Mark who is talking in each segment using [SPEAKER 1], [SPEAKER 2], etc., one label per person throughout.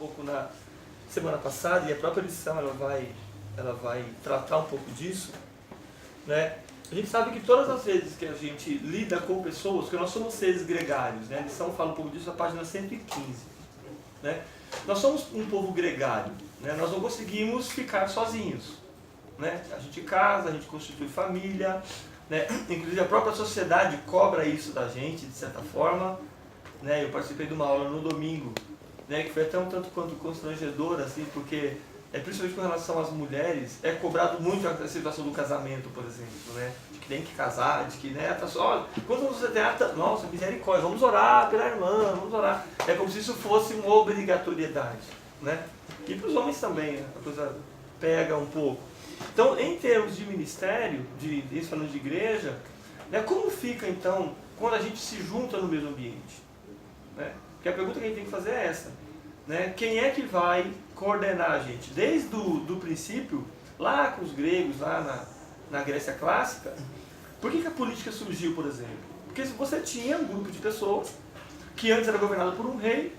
[SPEAKER 1] pouco na semana passada, e a própria lição ela vai tratar um pouco disso, né? A gente sabe que todas as vezes que a gente lida com pessoas, que nós somos seres gregários, né? A lição fala um pouco disso na página 115, né? Nós somos um povo gregário, né? Nós não conseguimos ficar sozinhos, né? A gente casa, a gente constitui família, né? Inclusive a própria sociedade cobra isso da gente, de certa forma, né? Eu participei de uma aula no domingo, né? Que foi até um tanto quanto constrangedora, assim, porque principalmente com relação às mulheres, é cobrado muito a situação do casamento, por exemplo, né? De que tem que casar, de que, né, tá só, quantos anos você tem? Nossa, misericórdia, vamos orar pela irmã, vamos orar. É como se isso fosse uma obrigatoriedade, né? E para os homens também, né? A coisa pega um pouco. Então, em termos de ministério, isso falando de igreja, né, como fica então quando a gente se junta no mesmo ambiente? Né? Porque a pergunta que a gente tem que fazer é essa, né? Quem é que vai coordenar a gente? Desde do princípio, lá com os gregos, lá na Grécia clássica, por que a política surgiu, por exemplo? Porque você tinha um grupo de pessoas que antes era governado por um rei,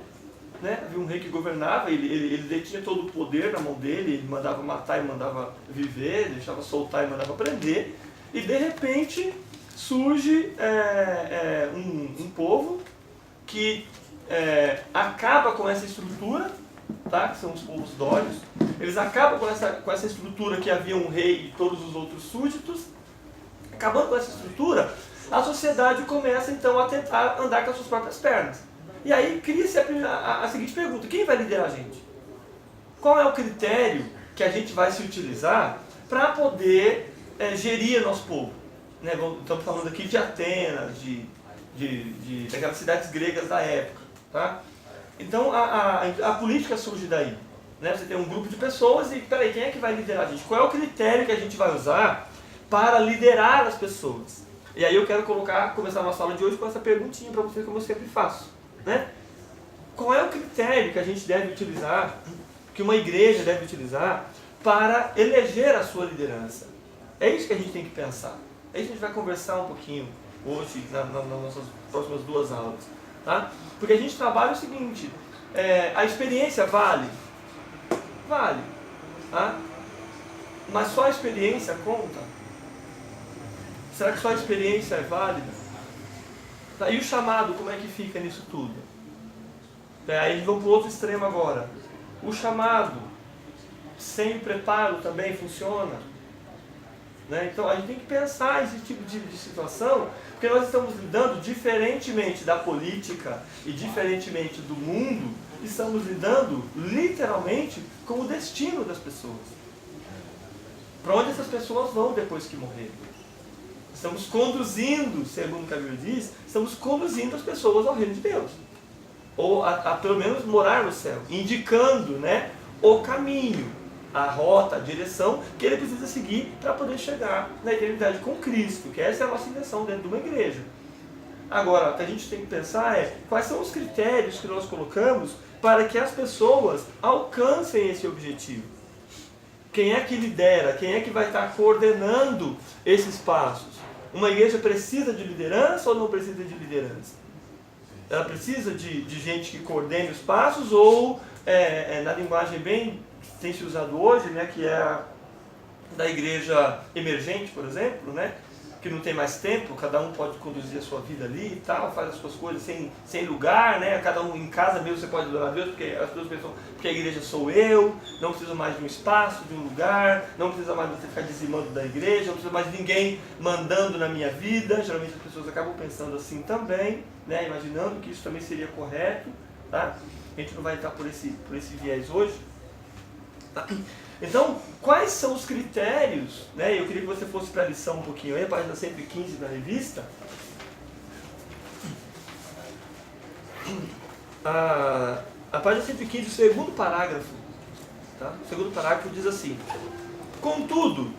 [SPEAKER 1] né? Havia um rei que governava, ele detinha todo o poder na mão dele, ele mandava matar e mandava viver, deixava soltar e mandava prender, e de repente surge um povo que acaba com essa estrutura, tá? Que são os povos dórios. Eles acabam com essa estrutura que havia um rei e todos os outros súditos. Acabando com essa estrutura, a sociedade começa então a tentar andar com as suas próprias pernas. E aí cria-se a seguinte pergunta: quem vai liderar a gente? Qual é o critério que a gente vai se utilizar para poder gerir nosso povo? Né? Estamos falando aqui de Atenas, daquelas cidades gregas da época. Tá? Então a política surge daí. Né? Você tem um grupo de pessoas e, peraí, quem é que vai liderar a gente? Qual é o critério que a gente vai usar para liderar as pessoas? E aí eu quero começar a nossa aula de hoje com essa perguntinha para vocês, como eu sempre faço. Né? Qual é o critério que a gente deve utilizar, que uma igreja deve utilizar para eleger a sua liderança? É isso que a gente tem que pensar. É isso que a gente vai conversar um pouquinho hoje, nas nossas próximas duas aulas. Tá? Porque a gente trabalha o seguinte, a experiência vale? Vale. Tá? Mas só a experiência conta? Será que só a experiência é válida? Tá? E o chamado, como é que fica nisso tudo? Aí eles vão para o outro extremo agora. O chamado, sem o preparo, também funciona? Né? Então a gente tem que pensar esse tipo de situação, porque nós estamos lidando, diferentemente da política e diferentemente do mundo, estamos lidando literalmente com o destino das pessoas. Para onde essas pessoas vão depois que morrerem? Estamos conduzindo, segundo o que a Bíblia diz, estamos conduzindo as pessoas ao reino de Deus. Ou a pelo menos morar no céu, indicando, né, o caminho, a rota, a direção que ele precisa seguir para poder chegar na eternidade com Cristo, que essa é a nossa intenção dentro de uma igreja. Agora, o que a gente tem que pensar é quais são os critérios que nós colocamos para que as pessoas alcancem esse objetivo. Quem é que lidera? Quem é que vai estar coordenando esses passos? Uma igreja precisa de liderança ou não precisa de liderança? Ela precisa de gente que coordene os passos ou, na linguagem bem que tem se usado hoje, né, que é a da igreja emergente, por exemplo, né, que não tem mais tempo, cada um pode conduzir a sua vida ali e tal, faz as suas coisas sem lugar, né, cada um em casa mesmo você pode adorar a Deus, porque as pessoas pensam que a igreja sou eu, não preciso mais de um espaço, de um lugar, não precisa mais você ficar dizimando da igreja, não precisa mais de ninguém mandando na minha vida. Geralmente as pessoas acabam pensando assim também, né, imaginando que isso também seria correto, tá? A gente não vai entrar por esse viés hoje. Tá? Então, quais são os critérios, né? Eu queria que você fosse para a lição um pouquinho aí, a página 115 da revista. A página 115, o segundo parágrafo, tá? O segundo parágrafo diz assim: contudo,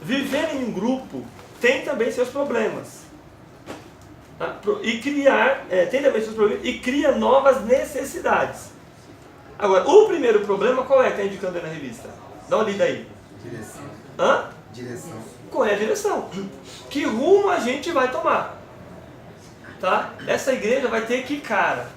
[SPEAKER 1] viver em um grupo tem também seus problemas. Tá? Tem também seus problemas e cria novas necessidades. Agora, o primeiro problema qual é que está indicando aí na revista? Dá uma lida aí.
[SPEAKER 2] Direção.
[SPEAKER 1] Hã?
[SPEAKER 2] Direção.
[SPEAKER 1] Qual é a direção? Que rumo a gente vai tomar? Tá? Essa igreja vai ter que cara?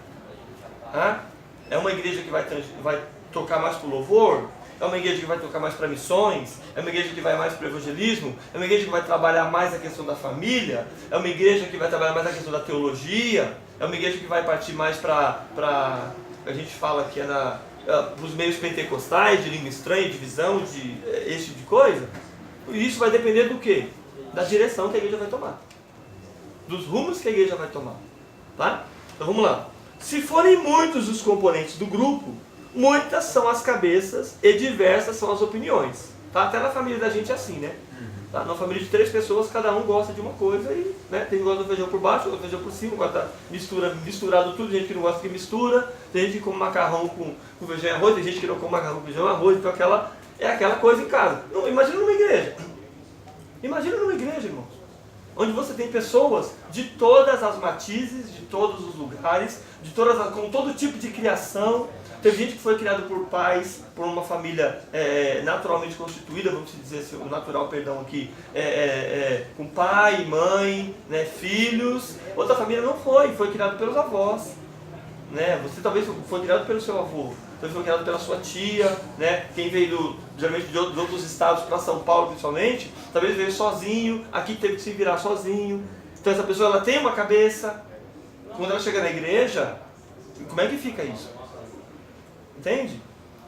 [SPEAKER 1] Tá? É uma igreja que vai tocar mais para o louvor? É uma igreja que vai tocar mais para missões? É uma igreja que vai mais para o evangelismo? É uma igreja que vai trabalhar mais a questão da família? É uma igreja que vai trabalhar mais a questão da teologia? É uma igreja que vai partir mais para a gente fala que é os meios pentecostais, de língua estranha, de visão, de esse tipo de coisa? Isso vai depender do quê? Da direção que a igreja vai tomar. Dos rumos que a igreja vai tomar. Tá? Então vamos lá. Se forem muitos os componentes do grupo, muitas são as cabeças e diversas são as opiniões. Tá? Até na família da gente é assim, né? Tá? Numa família de 3 pessoas, cada um gosta de uma coisa e, né? Tem gente que gosta do feijão por baixo, outro feijão por cima, gosta misturado tudo, tem gente que não gosta que mistura, tem gente que come macarrão com feijão e arroz, tem gente que não come macarrão com feijão e arroz, então é aquela coisa em casa. Não, imagina numa igreja. Imagina numa igreja, irmãos, onde você tem pessoas de todas as matizes, de todos os lugares, com todo tipo de criação. Teve gente que foi criada por pais, por uma família naturalmente constituída, vamos dizer assim, o natural, perdão, aqui, com pai, mãe, né, filhos. Outra família não foi criada pelos avós. Né? Você talvez foi criado pelo seu avô, talvez foi criado pela sua tia, né? Quem veio geralmente de outros estados para São Paulo principalmente, talvez veio sozinho, aqui teve que se virar sozinho. Então essa pessoa ela tem uma cabeça, quando ela chega na igreja, como é que fica isso? Entende?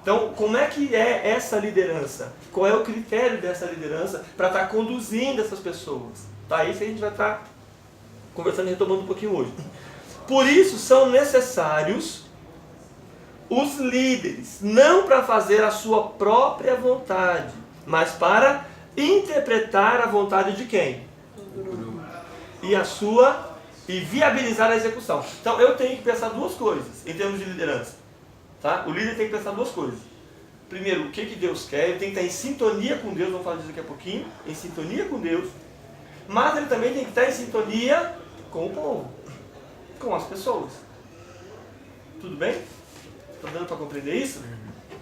[SPEAKER 1] Então, como é que é essa liderança? Qual é o critério dessa liderança para estar conduzindo essas pessoas? Tá? Isso a gente vai estar conversando e retomando um pouquinho hoje. Por isso são necessários os líderes, não para fazer a sua própria vontade, mas para interpretar a vontade de quem? E viabilizar a execução. Então eu tenho que pensar 2 coisas em termos de liderança. Tá? O líder tem que pensar 2 coisas. Primeiro, o que Deus quer, ele tem que estar em sintonia com Deus, vamos falar disso daqui a pouquinho, em sintonia com Deus, mas ele também tem que estar em sintonia com o povo, com as pessoas. Tudo bem? Está dando para compreender isso?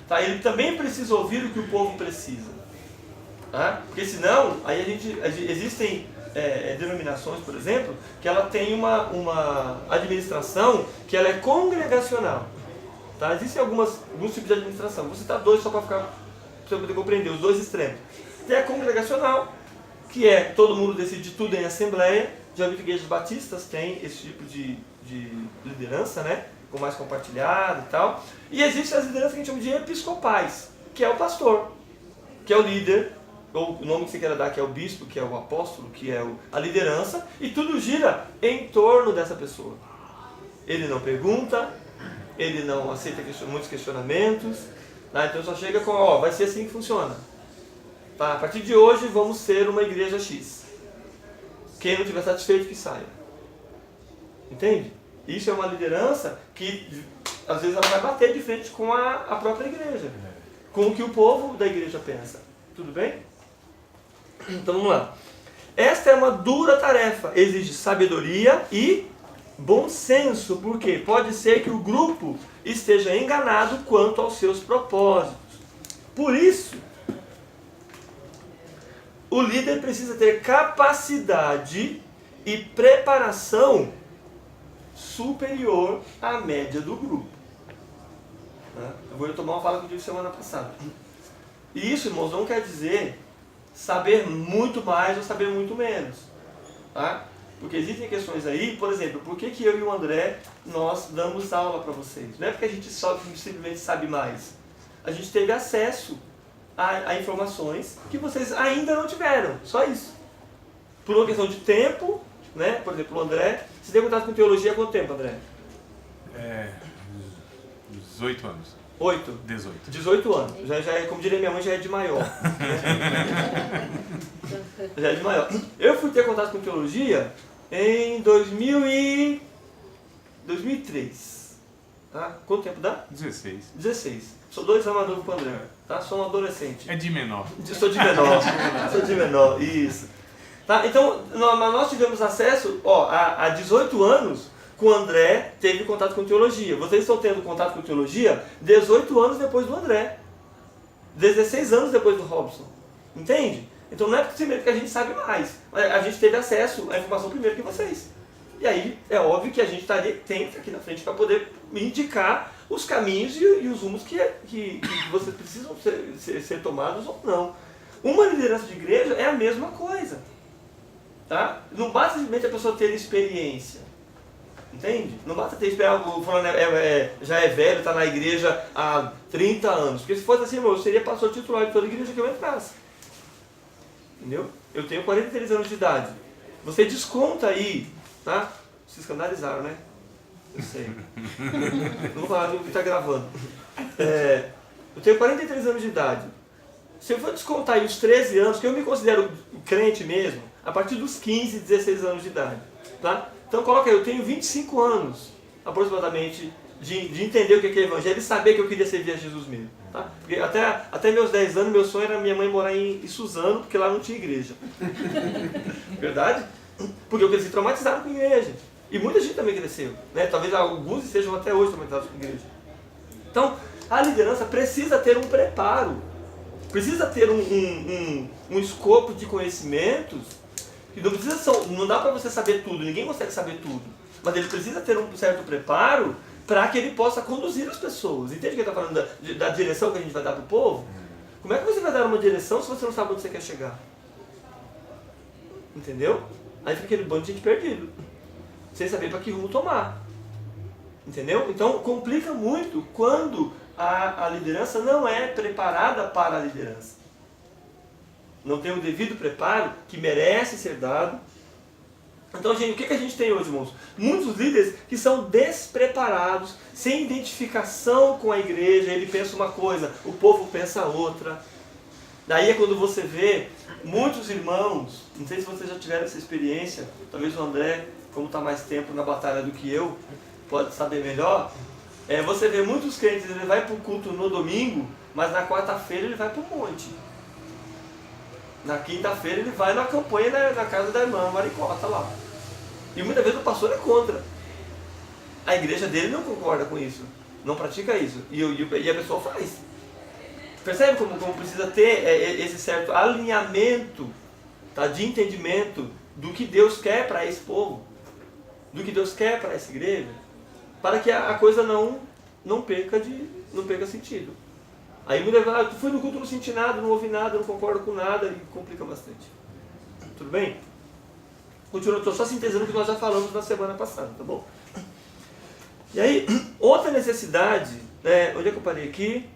[SPEAKER 1] Tá? Ele também precisa ouvir o que o povo precisa. Tá? Porque senão, existem denominações, por exemplo, que ela tem uma administração que ela é congregacional. Tá? Existem alguns tipos de administração. Vou citar 2 só para você poder compreender, os 2 extremos. Tem a congregacional, que é todo mundo decide tudo em assembleia. Já vi que igrejas batistas têm esse tipo de liderança, né? Com mais compartilhado e tal. E existem as lideranças que a gente chama de episcopais, que é o pastor, que é o líder, ou o nome que você queira dar, que é o bispo, que é o apóstolo, que é a liderança, e tudo gira em torno dessa pessoa. Ele não pergunta, ele não aceita muitos questionamentos, tá? Então só chega com, vai ser assim que funciona. Tá? A partir de hoje vamos ser uma igreja X. Quem não estiver satisfeito que saia. Entende? Isso é uma liderança que às vezes ela vai bater de frente com a própria igreja, com o que o povo da igreja pensa. Tudo bem? Então vamos lá. Esta é uma dura tarefa, exige sabedoria e bom senso, porque pode ser que o grupo esteja enganado quanto aos seus propósitos. Por isso, o líder precisa ter capacidade e preparação superior à média do grupo. Eu vou retomar uma fala que eu tive semana passada. E isso, irmãos, não quer dizer saber muito mais ou saber muito menos. Tá? Porque existem questões aí, por exemplo, por que eu e o André, nós damos aula para vocês? Não é porque a gente simplesmente sabe mais. A gente teve acesso a informações que vocês ainda não tiveram, só isso. Por uma questão de tempo, né? Por exemplo, o André, você tem contato com teologia há quanto tempo, André?
[SPEAKER 2] 18 anos.
[SPEAKER 1] 8?
[SPEAKER 2] 18.
[SPEAKER 1] 18 anos. Já é, como diria minha mãe, já é de maior. Já é de maior. Eu fui ter contato com teologia em 2003. Tá? Quanto tempo dá?
[SPEAKER 2] 16.
[SPEAKER 1] 16. Sou 2 anos mais novo que o André. Tá? Sou um adolescente.
[SPEAKER 2] É de menor.
[SPEAKER 1] Sou de menor. Sou de menor, isso. Tá? Então, nós tivemos acesso a 18 anos que o André teve contato com teologia. Vocês estão tendo contato com teologia 18 anos depois do André. 16 anos depois do Robson. Entende? Então não é simplesmente que a gente sabe mais. A gente teve acesso à informação primeiro que vocês. E aí é óbvio que a gente tem aqui na frente para poder indicar os caminhos e os rumos que vocês precisam ser tomados ou não. Uma liderança de igreja é a mesma coisa. Tá? Não basta simplesmente a pessoa ter experiência. Entende? Não basta ter experiência, o fulano já é velho, está na igreja há 30 anos. Porque se fosse assim, eu seria pastor titular de toda a igreja que eu entrasse. Entendeu? Eu tenho 43 anos de idade. Você desconta aí, tá? Se escandalizaram, né? Eu sei. Não vou falar do que está gravando. Eu tenho 43 anos de idade. Se eu for descontar aí os 13 anos, que eu me considero crente mesmo, a partir dos 15, 16 anos de idade. Tá? Então coloca aí, eu tenho 25 anos, aproximadamente, de entender o que é evangelho e saber que eu queria servir a Jesus mesmo. Tá? Porque até meus 10 anos, meu sonho era minha mãe morar em Suzano, porque lá não tinha igreja. Verdade? Porque eu cresci traumatizado com igreja. E muita gente também cresceu. Né? Talvez alguns estejam até hoje traumatizados com igreja. Então, a liderança precisa ter um preparo. Precisa ter um escopo de conhecimentos. Que não dá para você saber tudo, ninguém consegue saber tudo. Mas ele precisa ter um certo preparo para que ele possa conduzir as pessoas. Entende o que ele está falando da direção que a gente vai dar para o povo? Como é que você vai dar uma direção se você não sabe onde você quer chegar? Entendeu? Aí fica aquele bando de gente perdido, sem saber para que rumo tomar. Entendeu? Então complica muito quando a liderança não é preparada para a liderança. Não tem o devido preparo que merece ser dado. Então, gente, o que a gente tem hoje, irmãos? Muitos líderes que são despreparados, sem identificação com a igreja. Ele pensa uma coisa, o povo pensa outra. Daí é quando você vê muitos irmãos, não sei se vocês já tiveram essa experiência, talvez o André, como está mais tempo na batalha do que eu, pode saber melhor. Você vê muitos crentes, ele vai para o culto no domingo, mas na quarta-feira ele vai para o monte. Na quinta-feira ele vai na campanha na casa da irmã Maricota lá. E muitas vezes o pastor é contra. A igreja dele não concorda com isso. Não pratica isso. E a pessoa faz. Percebe como precisa ter esse certo alinhamento, tá, de entendimento do que Deus quer para esse povo. Do que Deus quer para essa igreja. Para que a coisa não perca sentido. Aí muitas vezes, tu foi no culto, não senti nada, não ouvi nada, não concordo com nada, e complica bastante. Tudo bem? Continua, estou só sintetizando o que nós já falamos na semana passada, tá bom? E aí, outra necessidade, onde é que eu parei aqui?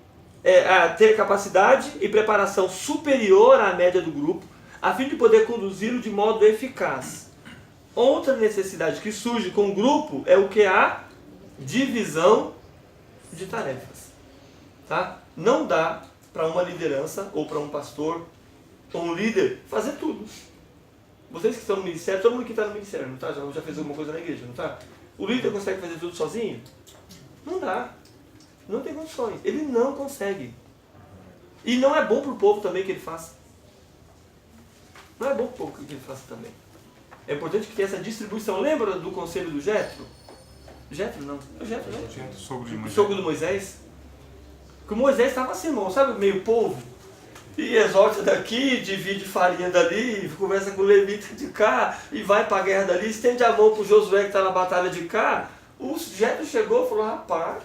[SPEAKER 1] Ter capacidade e preparação superior à média do grupo, a fim de poder conduzi-lo de modo eficaz. Outra necessidade que surge com o grupo é o que? A divisão de tarefas. Tá? Não dá para uma liderança, ou para um pastor, ou um líder, fazer tudo. Vocês que estão no ministério, todo mundo que está no ministério, não tá? Já fez alguma coisa na igreja, não tá? O líder consegue fazer tudo sozinho? Não dá. Não tem condições. Ele não consegue. E não é bom para o povo também que ele faça. Não é bom para o povo que ele faça também. É importante que tenha essa distribuição. Lembra do conselho do Jetro? Jetro não. É o Jetro, né? O sogro do Moisés. Que o Moisés estava assim, irmão, sabe, meio povo? E exorta daqui, divide farinha dali, conversa com o levita de cá, e vai para a guerra dali, estende a mão para o Josué que está na batalha de cá. O Jetro chegou e falou, rapaz,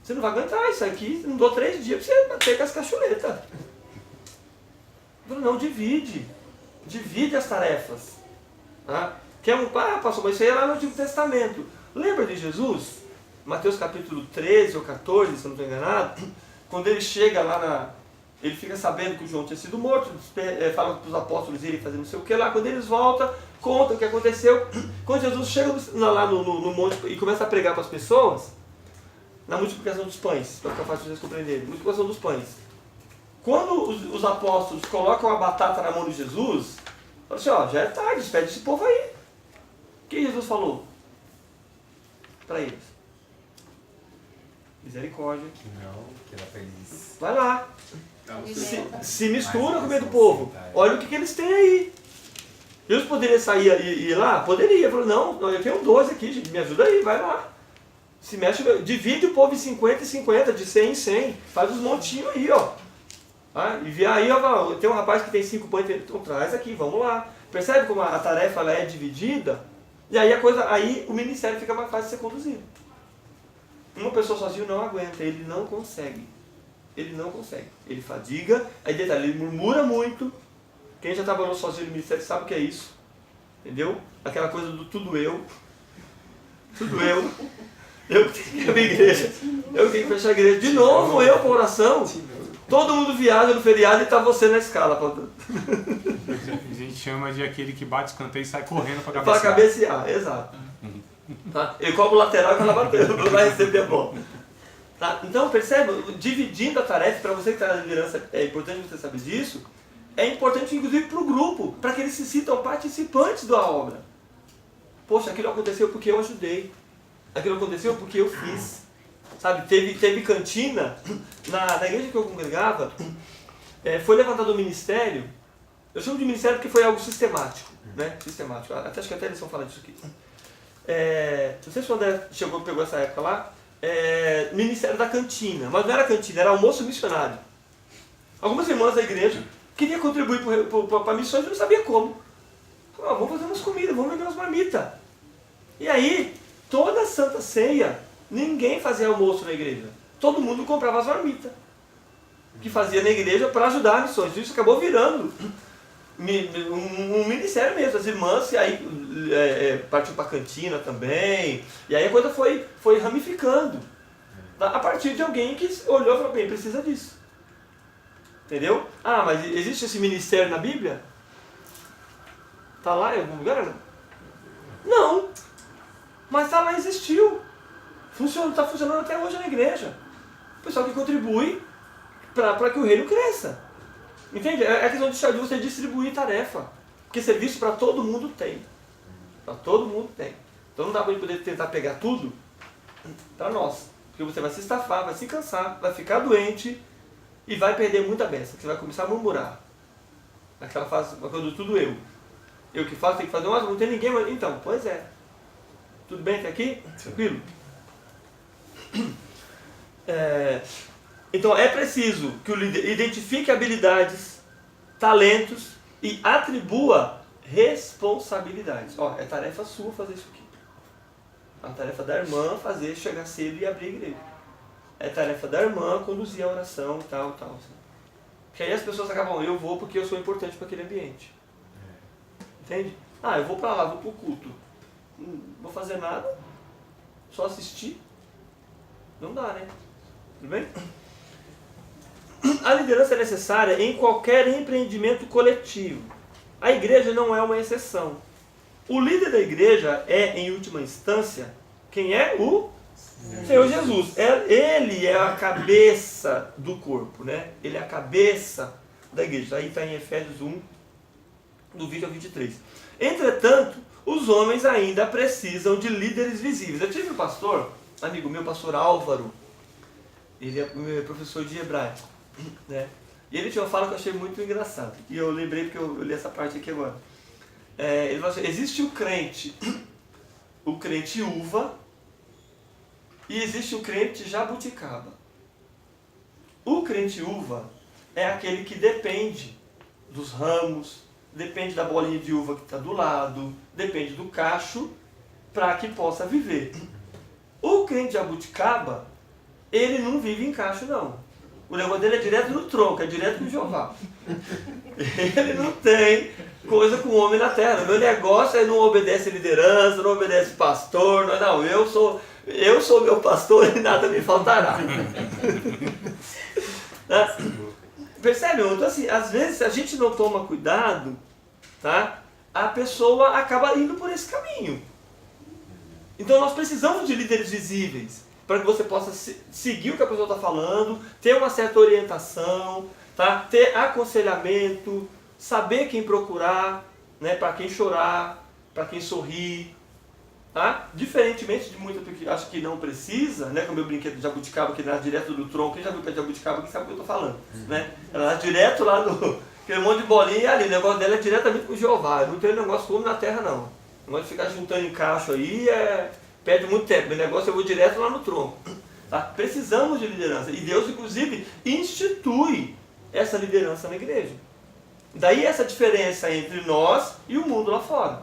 [SPEAKER 1] você não vai aguentar isso aqui, não dou 3 dias para você bater com as cacholetas. Não, divide as tarefas. Tá? Pastor, mas isso aí é lá no Antigo Testamento. Lembra de Jesus? Mateus capítulo 13 ou 14, se eu não estou enganado, quando ele chega lá ele fica sabendo que o João tinha sido morto, fala para os apóstolos irem fazer não sei o que lá, quando eles voltam, contam o que aconteceu. Quando Jesus chega lá no monte e começa a pregar para as pessoas, na multiplicação dos pães, para ficar fácil de vocês compreenderem, multiplicação dos pães. Quando os apóstolos colocam a batata na mão de Jesus, falam assim, já é tarde, despede esse povo aí. O que Jesus falou para eles? Misericórdia.
[SPEAKER 2] Não, que era feliz.
[SPEAKER 1] Vai lá. Se mistura com o meio do povo. Olha o que eles têm aí. Jesus poderia sair e ir lá? Poderia. Falou, não, eu tenho 12 aqui, gente, me ajuda aí, vai lá. Se mexe, divide o povo em 50 e 50, de 100 em 100. Faz os montinhos aí, ó. E vê aí, ó, tem um rapaz que tem 5 pães, então traz aqui, vamos lá. Percebe como a tarefa ela é dividida? E aí o ministério fica mais fácil de ser conduzido. Uma pessoa sozinha não aguenta, ele não consegue. Ele não consegue. Ele fadiga, aí detalhe, ele murmura muito. Quem já trabalhou sozinho no ministério sabe o que é isso. Entendeu? Aquela coisa do tudo eu. Tudo eu. Eu que tenho que abrir a igreja. Eu que tenho que fechar a igreja. De novo eu com oração. Todo mundo viaja no feriado e tá você na escala.
[SPEAKER 3] A gente chama de aquele que bate escanteio e sai correndo para
[SPEAKER 1] Para
[SPEAKER 3] cabecear.
[SPEAKER 1] cabecear, exato. Tá? Ele cobra o lateral e ela batendo, vai receber a bola. Tá? Então, percebe? Dividindo a tarefa, para você que está na liderança, é importante você saber disso, é importante inclusive para o grupo, para que eles se sintam participantes da obra. Poxa, aquilo aconteceu porque eu ajudei. Aquilo aconteceu porque eu fiz. Sabe, teve cantina na igreja que eu congregava, foi levantado um ministério. Eu chamo de ministério porque foi algo sistemático, né? Sistemático. Acho que até eles vão falar disso aqui. Não sei se o André pegou essa época lá. Ministério da cantina, mas não era cantina, era almoço missionário. Algumas irmãs da igreja queriam contribuir para missões e não sabia como. Vamos fazer umas comidas, vamos vender umas marmitas. E aí, toda a Santa Ceia, ninguém fazia almoço na igreja. Todo mundo comprava as marmitas que fazia na igreja para ajudar as missões. Isso acabou virando um ministério mesmo. As irmãs e aí partiu para a cantina também. E aí a coisa foi ramificando. A partir de alguém que olhou e falou, bem, precisa disso. Entendeu? Ah, mas existe esse ministério na Bíblia? Está lá em algum lugar? Não. Mas está lá, existiu. Está funcionando até hoje na igreja. O pessoal que contribui para que o reino cresça. Entende? É a questão de você distribuir tarefa. Porque serviço para todo mundo tem. Para todo mundo tem. Então não dá para a gente poder tentar pegar tudo para nós. Porque você vai se estafar, vai se cansar, vai ficar doente e vai perder muita bênção. Você vai começar a murmurar. Aquela fase, uma coisa do tudo eu. Eu que faço, tenho que fazer, mas não tem ninguém. Mas... Então, pois é. Tudo bem até aqui? Tranquilo? Então é preciso que o líder identifique habilidades, talentos e atribua responsabilidades. Ó, é tarefa sua fazer isso aqui. É a tarefa da irmã fazer, chegar cedo e abrir a igreja. É tarefa da irmã conduzir a oração e tal. Assim. Porque aí as pessoas acabam, eu vou porque eu sou importante para aquele ambiente. Entende? Ah, eu vou para lá, vou para o culto. Não vou fazer nada, só assistir. Não dá, né? Tudo bem? A liderança é necessária em qualquer empreendimento coletivo. A igreja não é uma exceção. O líder da igreja é, em última instância, quem é? O Senhor Jesus. Ele é a cabeça do corpo, né? Ele é a cabeça da igreja. Aí está em Efésios 1, do 20 ao 23. Entretanto, os homens ainda precisam de líderes visíveis. Eu tive um pastor, amigo meu, pastor Álvaro. Ele é meu professor de hebraico, né? E ele tinha uma fala que eu achei muito engraçada. E eu lembrei porque eu li essa parte aqui agora. Ele falou assim, existe o crente uva, e existe o crente jabuticaba. O crente uva é aquele que depende dos ramos, depende da bolinha de uva que está do lado, depende do cacho para que possa viver. O crente jabuticaba, ele não vive em cacho não. O negócio dele é direto no tronco, é direto com Jeová. Ele não tem coisa com o homem na terra. O meu negócio é não obedece liderança, não obedece pastor. Não, eu sou meu pastor e nada me faltará. Percebe? Então assim, às vezes se a gente não toma cuidado, tá? A pessoa acaba indo por esse caminho. Então nós precisamos de líderes visíveis, para que você possa seguir o que a pessoa está falando, ter uma certa orientação, tá? Ter aconselhamento, saber quem procurar, né? Para quem chorar, para quem sorrir. Tá? Diferentemente de muita que acho que não precisa, né? Como o meu brinquedo de jabuticaba, que nasce direto do tronco. Quem já viu o pé de jabuticaba, quem sabe o que eu estou falando. Né? Ela nasce direto lá do... aquele monte de bolinha ali, o negócio dela é diretamente com o Jeová. Não tem negócio como na terra não. O negócio de ficar juntando em cacho aí perde muito tempo. Meu negócio eu vou direto lá no tronco. Tá? Precisamos de liderança. E Deus, inclusive, institui essa liderança na igreja. Daí essa diferença entre nós e o mundo lá fora.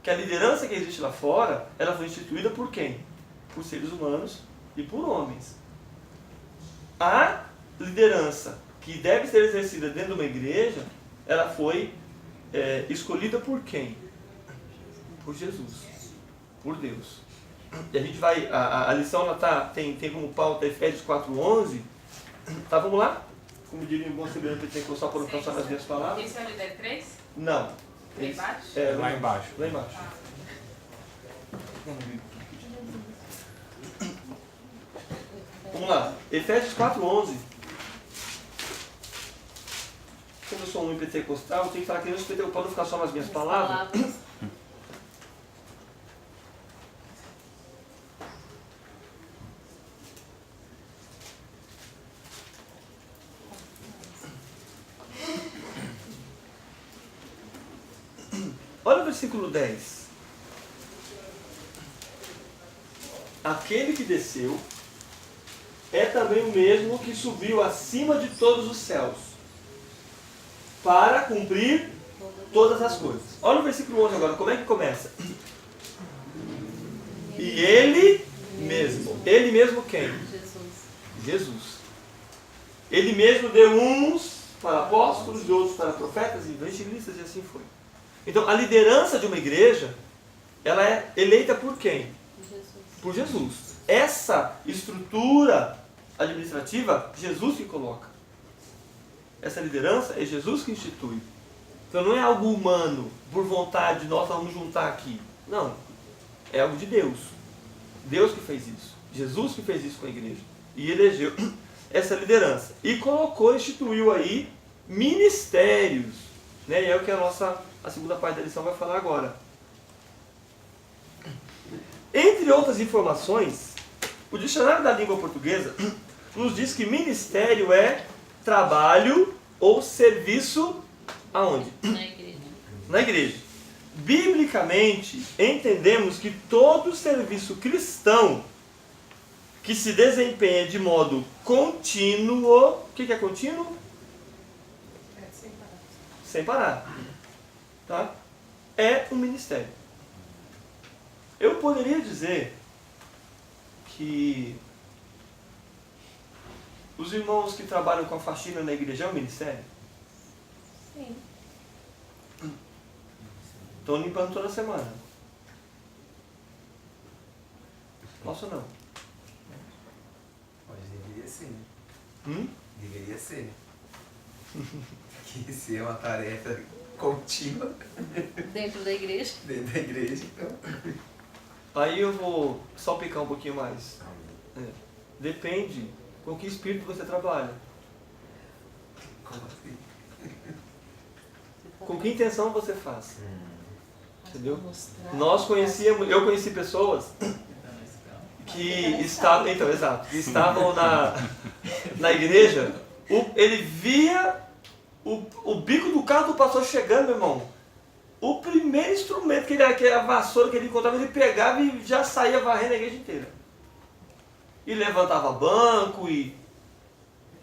[SPEAKER 1] que a liderança que existe lá fora, ela foi instituída por quem? Por seres humanos e por homens. A liderança que deve ser exercida dentro de uma igreja, ela foi escolhida por quem? Por Jesus, por Deus. E a gente vai, a lição ela tem como pauta Efésios 4:11. Tá, vamos lá? Como diria um bom semelhante pentecostal, para não passar nas minhas palavras.
[SPEAKER 4] Esse é o líder 3?
[SPEAKER 1] Não.
[SPEAKER 4] Lá embaixo?
[SPEAKER 3] Lá embaixo.
[SPEAKER 1] Lá embaixo. Vamos lá. Efésios 4:11. Como eu sou um pentecostal, eu tenho que falar que eu para não ficar só nas minhas palavras. Olha o versículo 10. Aquele que desceu é também o mesmo que subiu acima de todos os céus para cumprir todas as coisas. Olha o versículo 11 agora, como é que começa? E ele mesmo quem? Jesus. Ele mesmo deu uns para apóstolos, e outros para profetas e evangelistas, e assim foi. Então, a liderança de uma igreja, ela é eleita por quem? Por Jesus. Essa estrutura administrativa, Jesus que coloca. Essa liderança é Jesus que institui. Então, não é algo humano, por vontade, nós vamos juntar aqui. Não. É algo de Deus. Deus que fez isso. Jesus que fez isso com a igreja. E elegeu essa liderança. E colocou, instituiu aí ministérios. Né? E é o que a segunda parte da lição vai falar agora. Entre outras informações, o dicionário da língua portuguesa nos diz que ministério é trabalho ou serviço aonde?
[SPEAKER 5] Na igreja.
[SPEAKER 1] Na igreja. Biblicamente, entendemos que todo serviço cristão que se desempenha de modo contínuo, o que é contínuo?
[SPEAKER 4] Sem parar.
[SPEAKER 1] Sem parar. Tá? É um ministério. Eu poderia dizer que os irmãos que trabalham com a faxina na igreja é um ministério?
[SPEAKER 5] Sim.
[SPEAKER 1] Estão limpando toda semana. Posso ou não?
[SPEAKER 2] Mas deveria ser.
[SPEAKER 1] Hum?
[SPEAKER 2] Deveria ser. Que se é uma tarefa contínua
[SPEAKER 5] Dentro da igreja.
[SPEAKER 2] dentro da igreja, então.
[SPEAKER 1] Aí eu vou salpicar um pouquinho mais. Depende com que espírito você trabalha.
[SPEAKER 2] Como assim?
[SPEAKER 1] Com que intenção você faz. Entendeu?
[SPEAKER 5] Mostrar.
[SPEAKER 1] Eu conheci pessoas que estavam, então, exato, que estavam na igreja, ele via o bico do carro do pastor chegando, meu irmão. O primeiro instrumento que a vassoura que ele encontrava, ele pegava e já saía varrendo a igreja inteira. E levantava banco e...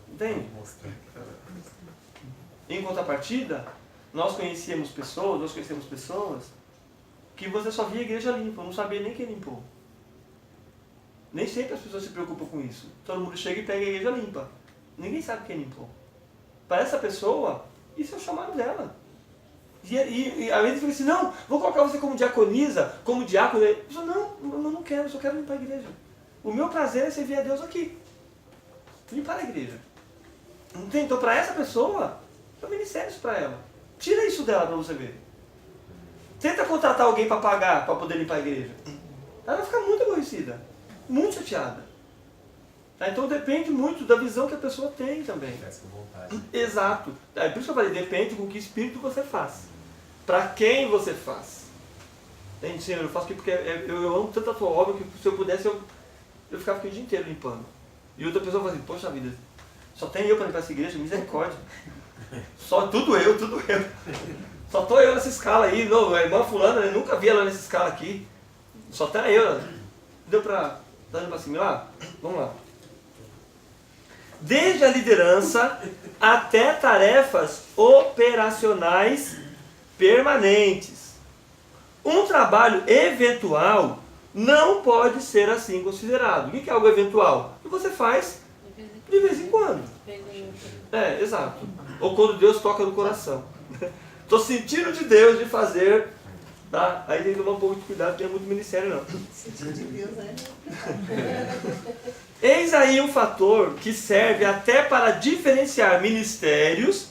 [SPEAKER 1] Entende? Em contrapartida, nós conhecemos pessoas que você só via a igreja limpa, não sabia nem quem limpou. Nem sempre as pessoas se preocupam com isso. Todo mundo chega e pega a igreja limpa. Ninguém sabe quem limpou. Para essa pessoa, isso é o chamado dela. E às vezes fica assim, não, vou colocar você como diaconisa, como diácono. Eu falo, não quero, eu só quero limpar a igreja. O meu prazer é servir a Deus aqui. Limpar a igreja. Entende? Então para essa pessoa, é um ministério isso para ela. Tira isso dela para você ver. Tenta contratar alguém para pagar, para poder limpar a igreja. Ela vai ficar muito aborrecida, muito chateada. Tá? Então depende muito da visão que a pessoa tem também.
[SPEAKER 2] Faz com vontade.
[SPEAKER 1] Exato. É por isso que eu falei, depende com que espírito você faz. Para quem você faz. Entende, Senhor? Eu faço aqui porque eu amo tanto a tua obra que se eu pudesse eu ficava aqui o dia inteiro limpando. E outra pessoa fala assim, poxa vida, só tem eu para limpar essa igreja, misericórdia. Só tudo eu. Só tô eu nessa escala aí. Não, a irmã fulana, eu nunca vi ela nessa escala aqui. Só tá eu. Deu para dar para assimilar? Vamos lá. Desde a liderança até tarefas operacionais permanentes. Um trabalho eventual não pode ser assim considerado. O que é algo eventual? O que você faz de vez em quando. É, exato. Ou quando Deus toca no coração. Estou sentindo de Deus de fazer, tá? Aí tem que tomar um pouco de cuidado, porque não é muito ministério não.
[SPEAKER 5] Sentido de Deus, né?
[SPEAKER 1] Eis aí um fator que serve até para diferenciar ministérios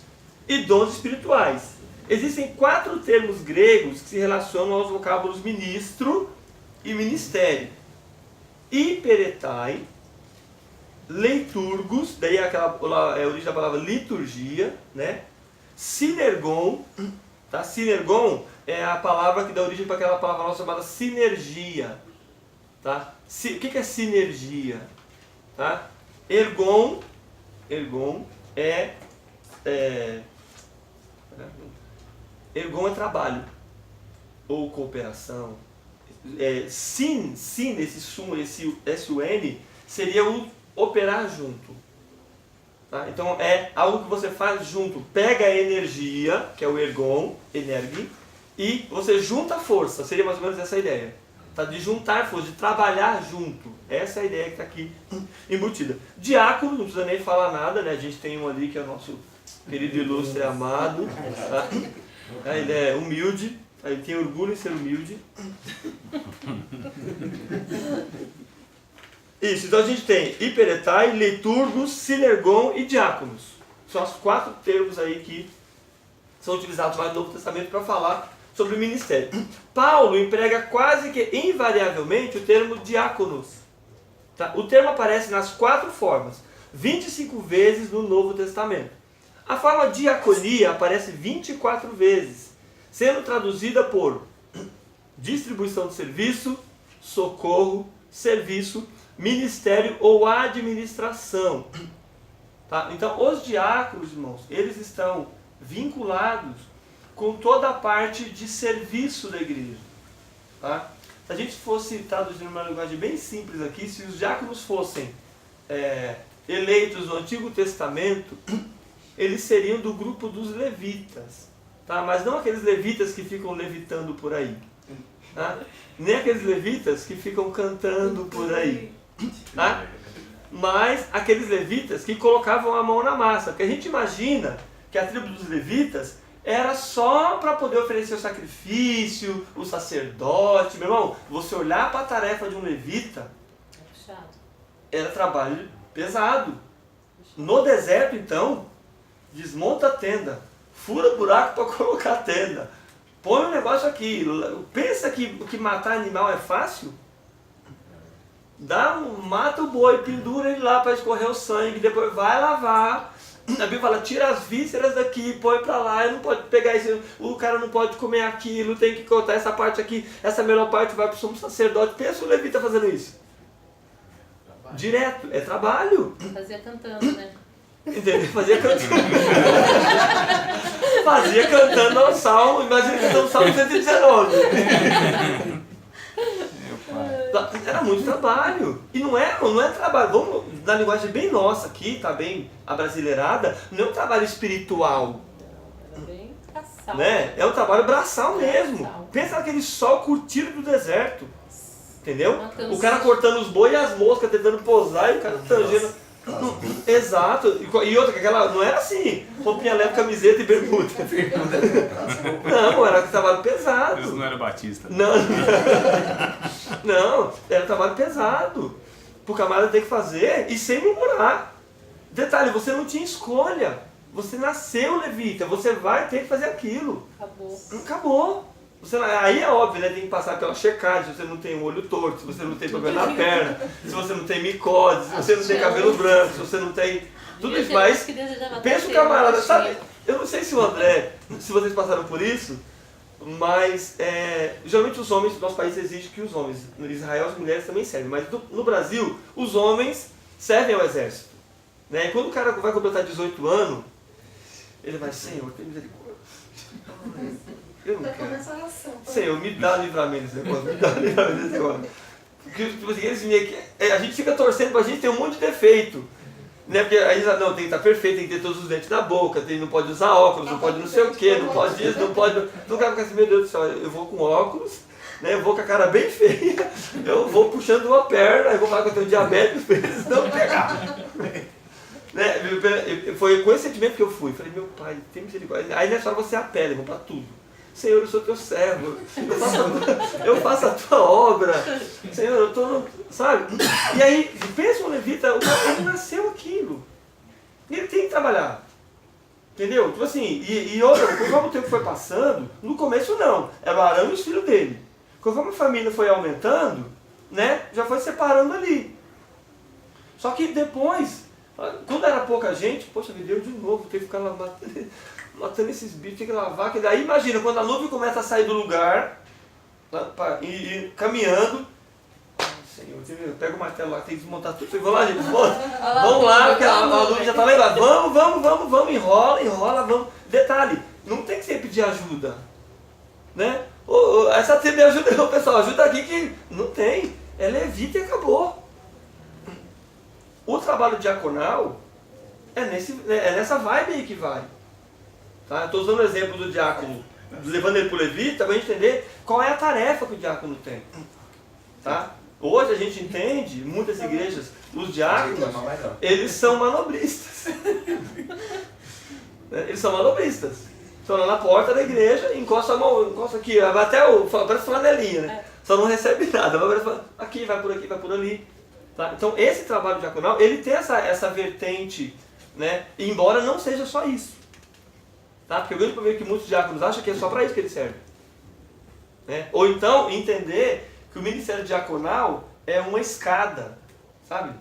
[SPEAKER 1] e dons espirituais. Existem 4 termos gregos que se relacionam aos vocábulos ministro e ministério. Hiperetai, leiturgos, daí é a origem da palavra liturgia, né? Sinergon, tá? Sinergon é a palavra que dá origem para aquela palavra nossa chamada sinergia, tá? O que é sinergia? Tá? Ergon ergon é trabalho ou cooperação. Esse S-U-N seria o operar junto. Tá? Então é algo que você faz junto. Pega a energia, que é o ergon, energi, e você junta a força. Seria mais ou menos essa a ideia. Tá? De juntar força, de trabalhar junto. Essa é a ideia que está aqui embutida. Diácono, não precisa nem falar nada, né? A gente tem um ali que é o nosso querido ilustre amado. Tá? Ele é humilde, ele tem orgulho em ser humilde. Isso, então a gente tem hiperetai, leiturgos, sinergon e diáconos. São os 4 termos aí que são utilizados lá no Novo Testamento para falar sobre o ministério. Paulo emprega quase que invariavelmente o termo diáconos. Tá? O termo aparece nas 4 formas, 25 vezes no Novo Testamento. A forma diaconia aparece 24 vezes, sendo traduzida por distribuição de serviço, socorro, serviço, ministério ou administração. Tá? Então, os diáconos, irmãos, eles estão vinculados com toda a parte de serviço da igreja. Tá? Se a gente fosse traduzir numa linguagem bem simples aqui, se os diáconos fossem eleitos no Antigo Testamento, eles seriam do grupo dos levitas. Tá? Mas não aqueles levitas que ficam levitando por aí. Tá? Nem aqueles levitas que ficam cantando por aí. Tá? Mas aqueles levitas que colocavam a mão na massa. Porque a gente imagina que a tribo dos levitas era só para poder oferecer o sacrifício, o sacerdote. Meu irmão, você olhar para a tarefa de um levita, era trabalho pesado. No deserto, então, desmonta a tenda, fura buraco para colocar a tenda, põe um negócio aqui. Pensa que matar animal é fácil? Mata o boi, pendura ele lá para escorrer o sangue, depois vai lavar. A Bíblia fala, tira as vísceras daqui, põe para lá, e não pode pegar isso, o cara não pode comer aquilo, tem que cortar essa parte aqui, essa melhor parte vai para o sumo sacerdote. Pensa o levita fazendo isso. Direto, é trabalho.
[SPEAKER 5] Fazia cantando, né?
[SPEAKER 1] Entendeu? Fazia cantando ao Salmo, imagina cantando o Salmo 119. Era muito trabalho. E não é trabalho, vamos, na linguagem bem nossa aqui, tá bem abrasileirada, não é um trabalho espiritual.
[SPEAKER 5] Era bem braçal.
[SPEAKER 1] Né? É um trabalho braçal mesmo.
[SPEAKER 5] Braçal.
[SPEAKER 1] Pensa naquele sol curtido do deserto. Entendeu?
[SPEAKER 5] Matando
[SPEAKER 1] O cara cortando os bois e as moscas, tentando posar e o cara tangendo. Exato. E outra, que aquela não era assim, roupinha leve, camiseta e bermuda. Não, era trabalho pesado.
[SPEAKER 3] Deus não era batista.
[SPEAKER 1] Não, era trabalho pesado. O camarada tem que fazer e sem murmurar. Detalhe, você não tinha escolha. Você nasceu levita, você vai ter que fazer aquilo. Acabou. Aí é óbvio, né? Tem que passar pela checagem, se você não tem um olho torto, se você não tem problema na perna, se você não tem micose, se você não tem cabelo branco, se você não tem tudo isso, mas pensa o camarada, sabe? Eu não sei se o André, se vocês passaram por isso, mas geralmente os homens, no nosso país exige que os homens, no Israel as mulheres também servem, mas no Brasil os homens servem ao exército. Né? E quando o cara vai completar 18 anos, ele vai, Senhor, tem misericórdia. Eu não quero. Senhor, me dá livramento desse negócio, me dá livramento desse negócio. Porque tipo assim, a gente fica torcendo pra gente ter um monte de defeito. Né? Porque aí não, tem que estar perfeito, tem que ter todos os dentes na boca, não pode usar óculos, não pode não sei o que, não pode isso, não pode. Não quero ficar assim, meu Deus do céu, eu vou com óculos, né? Eu vou com a cara bem feia, eu vou puxando uma perna, eu vou falar que eu tenho diabetes pra eles não pegar. Né? Foi com esse sentimento que eu fui. Falei, meu pai, tem misericórdia. Aí nessa hora você apela, irmão, pra tudo. Senhor, eu sou teu servo, eu faço a tua obra, Senhor, eu estou, sabe? E aí, pensa um levita, ele nasceu aquilo, ele tem que trabalhar, entendeu? Tipo assim, e outra, conforme o tempo foi passando, no começo não, era o Arão e os filhos dele. Conforme a família foi aumentando, né, já foi separando ali. Só que depois, quando era pouca gente, poxa, me deu de novo, teve que ficar matando esses bichos, tem que lavar. Que daí imagina, quando a nuvem começa a sair do lugar e caminhando, Senhor, eu pego o martelo lá, tem que desmontar tudo. Eu vou lá, gente, desmonta. Vamos lá, porque a nuvem já está lá embaixo. Vamos, enrola, vamos. Detalhe, não tem que sempre pedir ajuda. Né? Essa tribo me ajuda, não, pessoal, ajuda aqui que não tem. É levita e acabou. O trabalho diaconal é nessa vibe aí que vai. Tá? Estou usando o exemplo do diácono, levando ele para o levita, para a gente entender qual é a tarefa que o diácono tem. Tá? Hoje a gente entende, muitas igrejas, os diáconos, eles são manobristas. Eles são manobristas. Estão lá na porta da igreja, encosta a mão, encosta aqui, até parece flanelinha, né? Só não recebe nada, vai aqui, vai por aqui, vai por ali. Tá? Então esse trabalho diaconal, ele tem essa vertente, né? Embora não seja só isso. Tá? Porque o grande problema é que muitos diáconos acham que é só para isso que ele serve. Né? Ou então entender que o ministério diaconal é uma escada, sabe?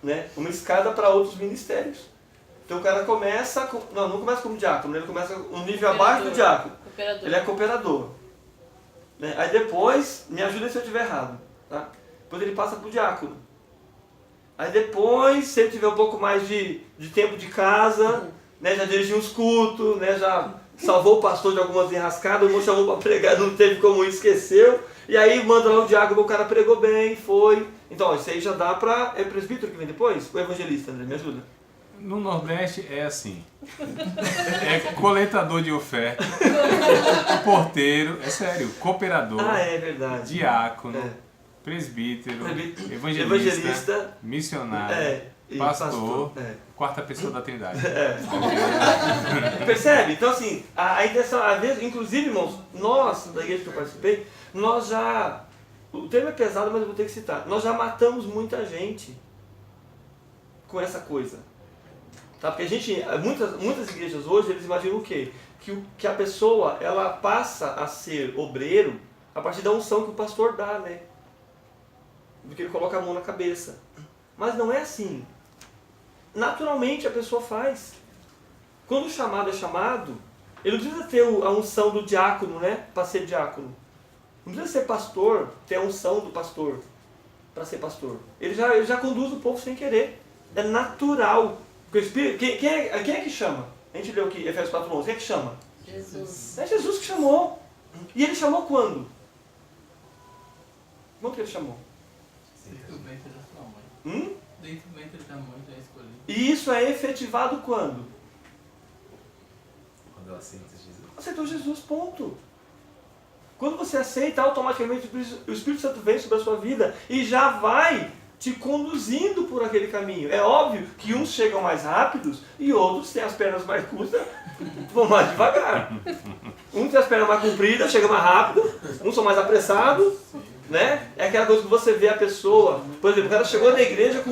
[SPEAKER 1] Né? Uma escada para outros ministérios. Então o cara começa, não começa como diácono, ele começa um nível abaixo do diácono.
[SPEAKER 5] Cooperador.
[SPEAKER 1] Ele é cooperador. Né? Aí depois, me ajuda se eu estiver errado. Tá? Depois ele passa para o diácono. Aí depois, se ele tiver um pouco mais de tempo de casa, né, já dirigiu uns cultos, né, já salvou o pastor de algumas enrascadas, o irmão chamou para pregar, não teve como ir, esqueceu. E aí manda lá o diácono, o cara pregou bem, foi. Então, ó, isso aí já dá para... É presbítero que vem depois? O evangelista, André, me ajuda.
[SPEAKER 3] No Nordeste é assim. É coletador de oferta, porteiro, é sério, cooperador,
[SPEAKER 1] É verdade.
[SPEAKER 3] diácono, presbítero, evangelista, missionário,
[SPEAKER 1] e
[SPEAKER 3] pastor,
[SPEAKER 1] pastor.
[SPEAKER 3] quarta pessoa da Trindade.
[SPEAKER 1] Percebe? Então assim, a intenção, às vezes, inclusive, irmãos, nós, da igreja que eu participei, nós já, o termo é pesado, mas eu vou ter que citar, nós já matamos muita gente com essa coisa. Tá? Porque a gente, muitas igrejas hoje, eles imaginam o quê? Que a pessoa, ela passa a ser obreiro a partir da unção que o pastor dá, né? Porque ele coloca a mão na cabeça. Mas não é assim. Naturalmente a pessoa faz. Quando o chamado é chamado, ele não precisa ter a unção do diácono, né? Para ser diácono. Não precisa ser pastor, ter a unção do pastor para ser pastor. Ele já conduz o povo sem querer. É natural. Porque o Espírito, quem é que chama? A gente leu aqui, Efésios 4:11. Quem é que chama?
[SPEAKER 5] Jesus.
[SPEAKER 1] É Jesus que chamou. E ele chamou quando? Quando que ele chamou?
[SPEAKER 6] Dentro do ventre da sua mãe. Dentro do ventre da mãe já escolhi.
[SPEAKER 1] E isso é efetivado quando?
[SPEAKER 2] Quando eu aceito Jesus.
[SPEAKER 1] Aceitou Jesus, ponto. Quando você aceita, automaticamente o Espírito Santo vem sobre a sua vida e já vai te conduzindo por aquele caminho. É óbvio que uns chegam mais rápidos e outros têm as pernas mais curtas, vão mais devagar. Uns têm as pernas mais compridas, chegam mais rápido, uns são mais apressados, né? É aquela coisa que você vê a pessoa, por exemplo, o cara chegou na igreja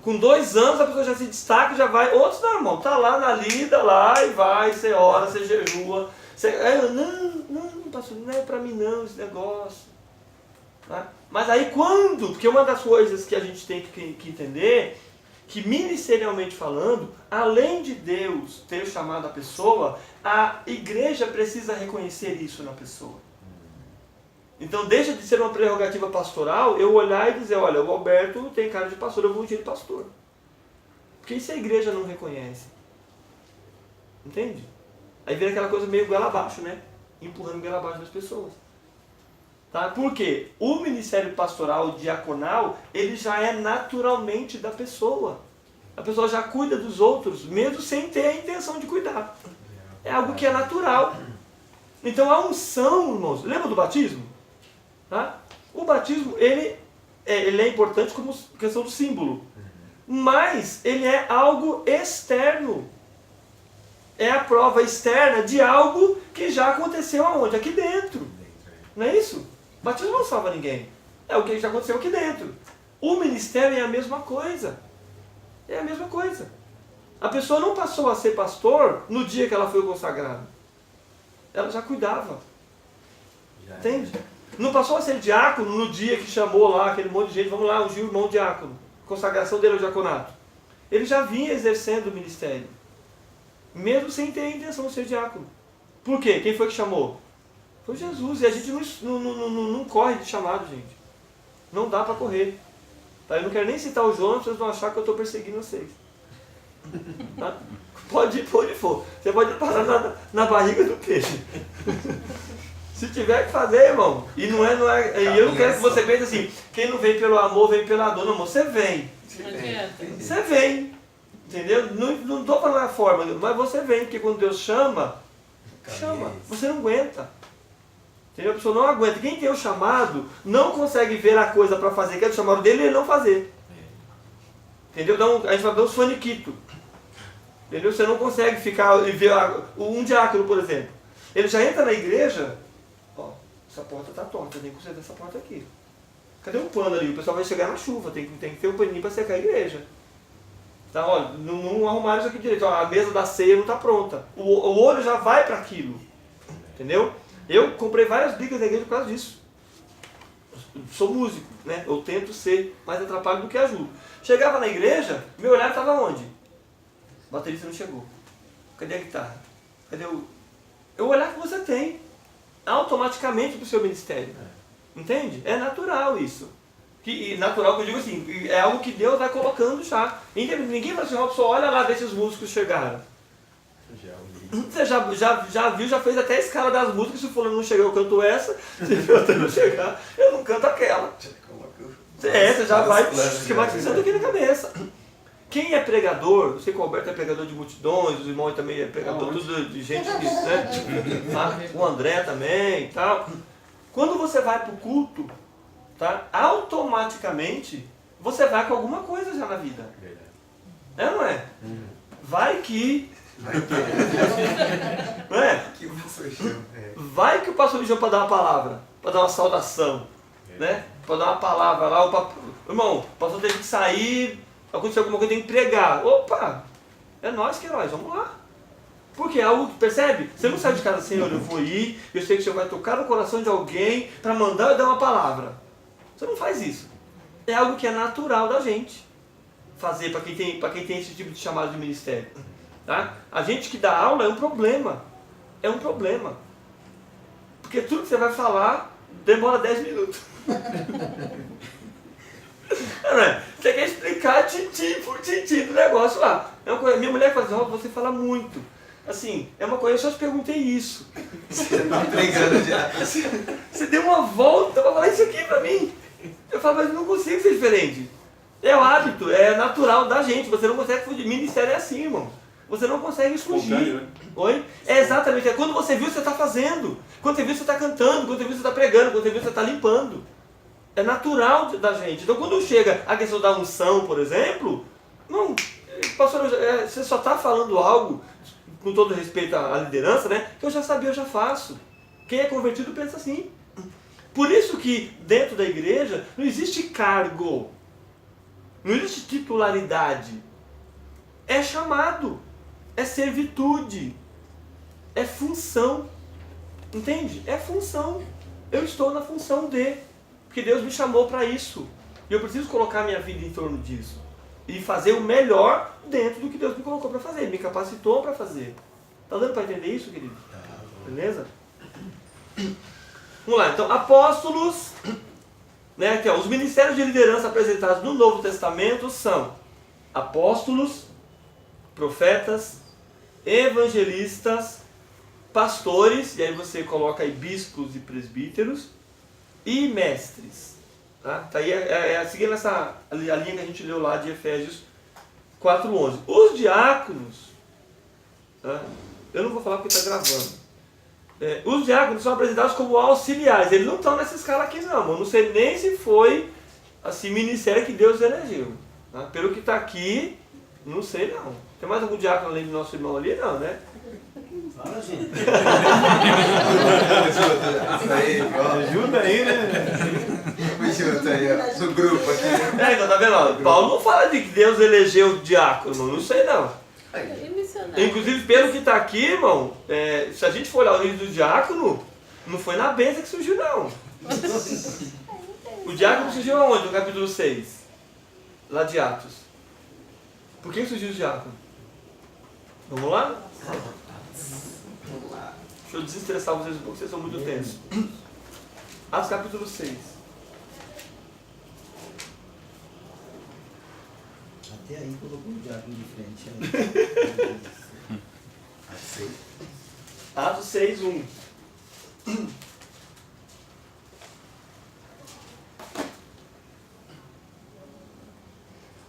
[SPEAKER 1] com 2 anos, a pessoa já se destaca, já vai, outros não, irmão, tá lá na lida, lá e vai, você ora, você jejua, não, pastor, não é pra mim não esse negócio. Tá? Mas aí quando, porque uma das coisas que a gente tem que entender, que ministerialmente falando, além de Deus ter chamado a pessoa, a igreja precisa reconhecer isso na pessoa. Então deixa de ser uma prerrogativa pastoral eu olhar e dizer, olha, o Alberto tem cara de pastor, eu vou ungir de pastor. Porque isso a igreja não reconhece. Entende? Aí vira aquela coisa meio goela abaixo, né? Empurrando goela abaixo das pessoas. Tá? Por quê? O ministério pastoral diaconal, ele já é naturalmente da pessoa. A pessoa já cuida dos outros, mesmo sem ter a intenção de cuidar. É algo que é natural. Então a unção, irmãos, lembra do batismo? Tá? O batismo, ele é importante como questão do símbolo. Mas ele é algo externo. É a prova externa de algo que já aconteceu aonde? Aqui dentro. Não é isso? O batismo não salva ninguém. É o que já aconteceu aqui dentro. O ministério é a mesma coisa. É a mesma coisa. A pessoa não passou a ser pastor no dia que ela foi consagrada. Ela já cuidava. Entende? Não passou a ser diácono no dia que chamou lá aquele monte de gente, vamos lá, ungiu o irmão diácono. Consagração dele ao diaconato. Ele já vinha exercendo o ministério. Mesmo sem ter a intenção de ser diácono. Por quê? Quem foi que chamou? Foi Jesus. E a gente não corre de chamado, gente. Não dá para correr. Tá? Eu não quero nem citar o Jonas, vocês vão achar que eu estou perseguindo vocês. Tá? Pode ir por onde for. Você pode parar na barriga do peixe. Se tiver que fazer, irmão. E não é. E eu não quero que você pense assim, quem não vem pelo amor, vem pela dor. Não, irmão, você vem.
[SPEAKER 5] Não adianta.
[SPEAKER 1] Você vem. Entendeu? Não estou falando a forma, mas você vem, porque quando Deus chama, você não aguenta. Entendeu? A pessoa não aguenta. Quem tem o chamado não consegue ver a coisa para fazer, que é o chamado dele e ele não fazer. Entendeu? Então, a gente vai dar uns faniquitos. Entendeu? Você não consegue ficar e ver um diácono, por exemplo. Ele já entra na igreja, ó, essa porta está torta, tem que consertar essa porta aqui. Cadê um pano ali? O pessoal vai chegar na chuva, tem que ter um paninho para secar a igreja. Tá, olha, não arrumaram isso aqui direito, ó, a mesa da ceia não está pronta. O olho já vai para aquilo. Entendeu? Eu comprei várias brigas na igreja por causa disso. Eu sou músico, né? Eu tento ser mais atrapalhado do que ajudo. Chegava na igreja, meu olhar estava onde? O baterista não chegou. Cadê a guitarra? Cadê o... É o olhar que você tem. Automaticamente para o seu ministério. Entende? É natural isso. E natural que eu digo assim, é algo que Deus vai colocando já. Ninguém vai assim, ó, pessoa, olha lá, deixa os músicos chegaram. Você já viu, já fez até a escala das músicas, se o fulano não chegar, eu canto essa, se o outro não chegar, eu não canto aquela. Você já vai esquematizando aqui na cabeça. Quem é pregador, eu sei que o Alberto é pregador de multidões, os irmãos também é pregador, tudo de gente que, né? O André também e tal. Quando você vai para o culto, tá? Automaticamente você vai com alguma coisa já na vida. É ou não é? Vai que... Não é? Vai que o pastor me chama para dar uma palavra, para dar uma saudação, né? Para dar uma palavra lá. Irmão, o pastor teve que sair, aconteceu alguma coisa, tem que pregar. Opa! É nós que nós, vamos lá. Porque é algo que, percebe? Você não sai de casa, Senhor, eu vou ir, eu sei que o Senhor vai tocar no coração de alguém para mandar eu dar uma palavra. Você não faz isso. É algo que é natural da gente fazer para quem tem esse tipo de chamado de ministério. Tá? A gente que dá aula é um problema. É um problema. Porque tudo que você vai falar demora 10 minutos. Não é? Você quer explicar tintim por tintim do negócio lá. É uma coisa, minha mulher fala assim, oh, você fala muito. Assim, é uma coisa, eu só te perguntei isso.
[SPEAKER 2] Você está pregando já.
[SPEAKER 1] Você deu uma volta para falar isso aqui para mim. Eu falo, mas não consigo ser diferente. É o hábito, é natural da gente. Você não consegue fugir. Ministério é assim, irmão. Você não consegue fugir. Oi? É exatamente. É quando você viu, você está fazendo. Quando você viu, você está cantando. Quando você viu, você está pregando. Quando você viu, você está limpando. É natural da gente. Então, quando chega a questão da unção, por exemplo, não, pastor, você só está falando algo, com todo respeito à liderança, né? Que eu já sabia, eu já faço. Quem é convertido pensa assim. Por isso que dentro da igreja não existe cargo. Não existe titularidade. É chamado. É servitude. É função. Entende? É função. Eu estou na função de. Porque Deus me chamou para isso. E eu preciso colocar minha vida em torno disso. E fazer o melhor dentro do que Deus me colocou para fazer. Me capacitou para fazer. Tá dando para entender isso, querido? Beleza? Vamos lá. Então, apóstolos. Né, aqui, ó, os ministérios de liderança apresentados no Novo Testamento são apóstolos, profetas, evangelistas, pastores, e aí você coloca aí bispos e presbíteros, e mestres. Tá aí seguindo a linha que a gente leu lá de Efésios 4:11. Os diáconos, tá? Eu não vou falar porque está gravando. Os diáconos são apresentados como auxiliares. Eles não estão nessa escala aqui não. Eu não sei nem se foi assim, ministério que Deus elegeu. Tá? Pelo que está aqui, não sei não. Tem mais algum diácono além do nosso irmão ali? Não, né?
[SPEAKER 2] Fala, gente. Ajuda aí, né? Me junta aí, ó. Do grupo aqui.
[SPEAKER 1] Então tá vendo? Ó, Paulo não fala de que Deus elegeu diácono, não sei não.
[SPEAKER 5] E missionário?
[SPEAKER 1] Inclusive, pelo que está aqui, irmão, se a gente for olhar o livro do diácono, não foi na benção que surgiu, não. O diácono surgiu aonde? No capítulo 6. Lá de Atos. Por que surgiu o diácono? Vamos lá? Deixa eu desestressar vocês um pouco, vocês são muito tensos. Atos capítulo 6.
[SPEAKER 2] Até aí colocou o diácono de frente.
[SPEAKER 1] Atos 6:1.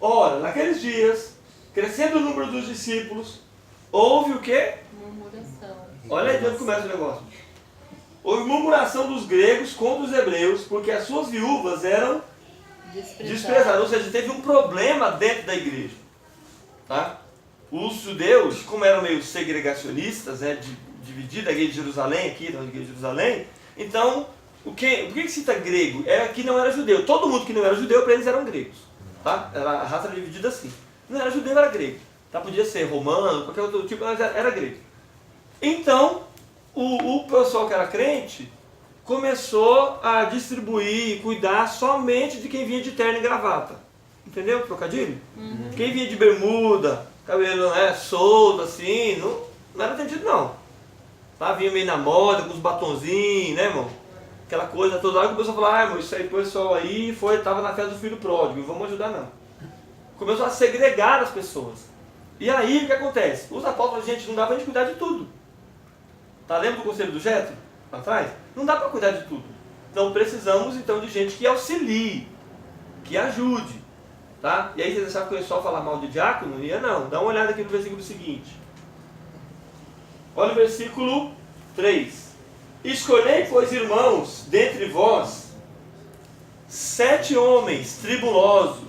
[SPEAKER 1] Ora, naqueles dias, crescendo o número dos discípulos, houve o quê?
[SPEAKER 5] Murmuração.
[SPEAKER 1] Olha aí de onde começa o negócio. Houve murmuração dos gregos contra os hebreus, porque as suas viúvas eram desprezadas. Ou seja, teve um problema dentro da igreja. Tá? Os judeus, como eram meio segregacionistas, dividida a igreja de Jerusalém, aqui da igreja de Jerusalém, então, por que cita grego? Era que não era judeu. Todo mundo que não era judeu, para eles eram gregos. Tá? A raça era dividida assim. Não era judeu, era grego. Tá? Podia ser romano, qualquer outro tipo, mas era grego. Então, o pessoal que era crente começou a distribuir e cuidar somente de quem vinha de terno e gravata. Entendeu? Trocadilho? Uhum. Quem vinha de bermuda, cabelo solto assim, não era atendido não. Tá? Vinha meio na moda, com os batonzinhos, né, irmão? Aquela coisa toda. Aí começou a falar, irmão, isso aí, o pessoal aí estava na festa do filho pródigo, não vamos ajudar não. Começou a segregar as pessoas. E aí o que acontece? Os apóstolos, gente, não dá pra gente cuidar de tudo. Tá? Lembra do conselho do Jetro? Lá atrás? Não dá para cuidar de tudo. Então precisamos então de gente que auxilie, que ajude. Tá? E aí vocês achavam que eu ia só falar mal de diácono? Não ia não. Dá uma olhada aqui no versículo seguinte. Olha o versículo 3. Escolhei, pois, irmãos, dentre vós, 7 homens tribulosos.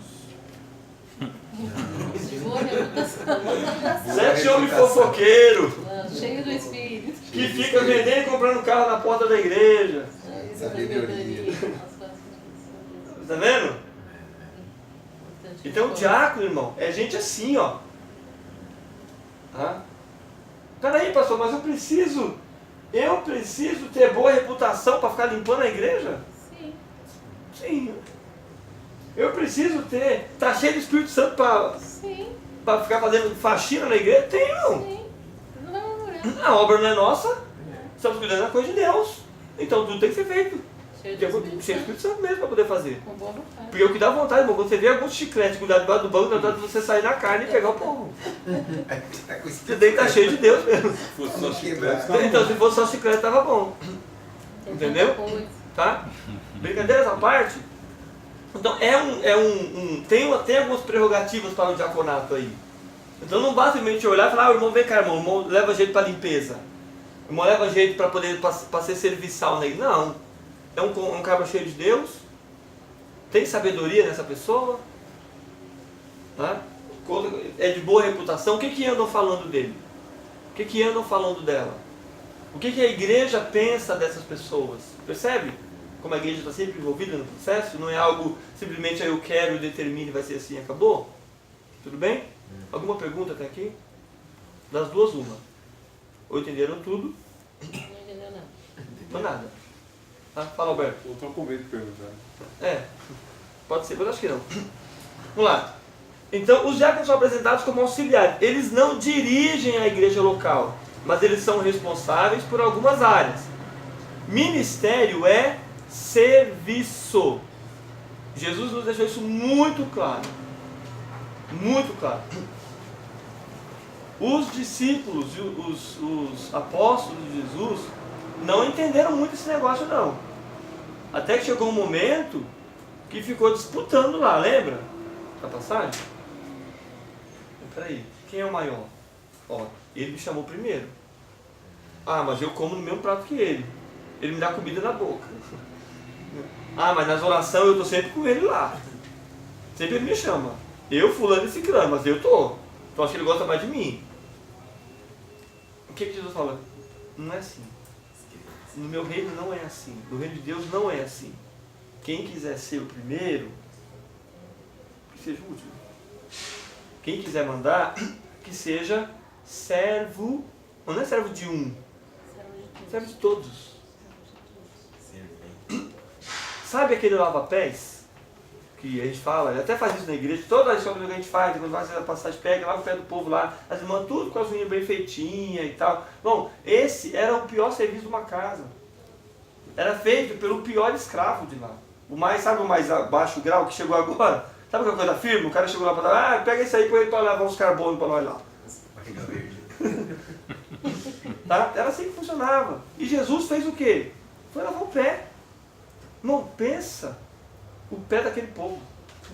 [SPEAKER 1] 7 homens fofoqueiros.
[SPEAKER 5] Cheio do Espírito.
[SPEAKER 1] Que fica vendendo e comprando carro na porta da igreja.
[SPEAKER 2] Sabedoria.
[SPEAKER 1] Tá vendo? Então o diácono, irmão, é gente assim, ó. Peraí, pastor, mas eu preciso ter boa reputação para ficar limpando a igreja?
[SPEAKER 5] Sim.
[SPEAKER 1] Sim. Eu preciso tá cheio do Espírito Santo para ficar fazendo faxina na igreja? Tem, não.
[SPEAKER 5] Sim.
[SPEAKER 1] A obra não é nossa, estamos cuidando da coisa de Deus. Então tudo tem que ser feito. Cheio do Espírito Santo mesmo para poder fazer.
[SPEAKER 5] Com boa vontade.
[SPEAKER 1] Porque o que dá vontade, irmão, quando você vê alguns chicletes cuidar debaixo do banco, dá vontade de você sair na carne e pegar o povo. Você tem que estar cheio de Deus mesmo. Então se fosse só chiclete, tava bom. Entendeu? Tá? Brincadeiras à parte. Então tem algumas prerrogativas para o diaconato aí. Então não basta simplesmente olhar e falar, o irmão vem cá, irmão, o irmão leva jeito para limpeza. O irmão leva jeito para poder para ser serviçal nele. Não. É um cabra cheio de Deus. Tem sabedoria nessa pessoa. Tá? É de boa reputação. O que andam falando dele? O que andam falando dela? O que a igreja pensa dessas pessoas? Percebe? Como a igreja está sempre envolvida no processo. Não é algo simplesmente eu quero, eu determino e vai ser assim, acabou? Tudo bem? Alguma pergunta até aqui? Das duas, uma. Ou entenderam tudo?
[SPEAKER 5] Não entendeu não.
[SPEAKER 1] Não nada. Tá? Fala, Alberto.
[SPEAKER 3] Eu estou com medo de perguntar.
[SPEAKER 1] Pode ser, mas acho que não. Vamos lá. Então, os diáconos são apresentados como auxiliares. Eles não dirigem a igreja local, mas eles são responsáveis por algumas áreas. Ministério é serviço. Jesus nos deixou isso muito claro. Muito claro. Os discípulos, os apóstolos de Jesus, não entenderam muito esse negócio não. Até que chegou um momento que ficou disputando lá, lembra? A passagem? peraí, quem é o maior? Ó, ele me chamou primeiro. Ah, mas eu como no mesmo prato que ele. Ele me dá comida na boca. Ah, mas nas orações eu tô sempre com ele lá. Sempre ele me chama. Eu, fulano e ciclano, mas eu tô. Então acho que ele gosta mais de mim. O que Jesus fala? Não é assim. No meu reino não é assim. No reino de Deus não é assim. Quem quiser ser o primeiro, que seja o último. Quem quiser mandar, que seja servo. Não é servo de um. Servo de todos. Sabe aquele lava-pés? Que a gente fala, até faz isso na igreja, toda a escola que a gente faz, quando vai fazer a passagem, pega lá o pé do povo lá, as irmãs tudo com as unhas bem feitinhas e tal. Bom, esse era o pior serviço de uma casa. Era feito pelo pior escravo de lá. Sabe o mais baixo grau que chegou agora? Sabe aquela coisa firme? O cara chegou lá para dar, firma isso aí põe ele para levar uns carbonos para nós lá. Tá? Era assim que funcionava. E Jesus fez o quê? Foi lavar o pé. Não pensa o pé daquele povo.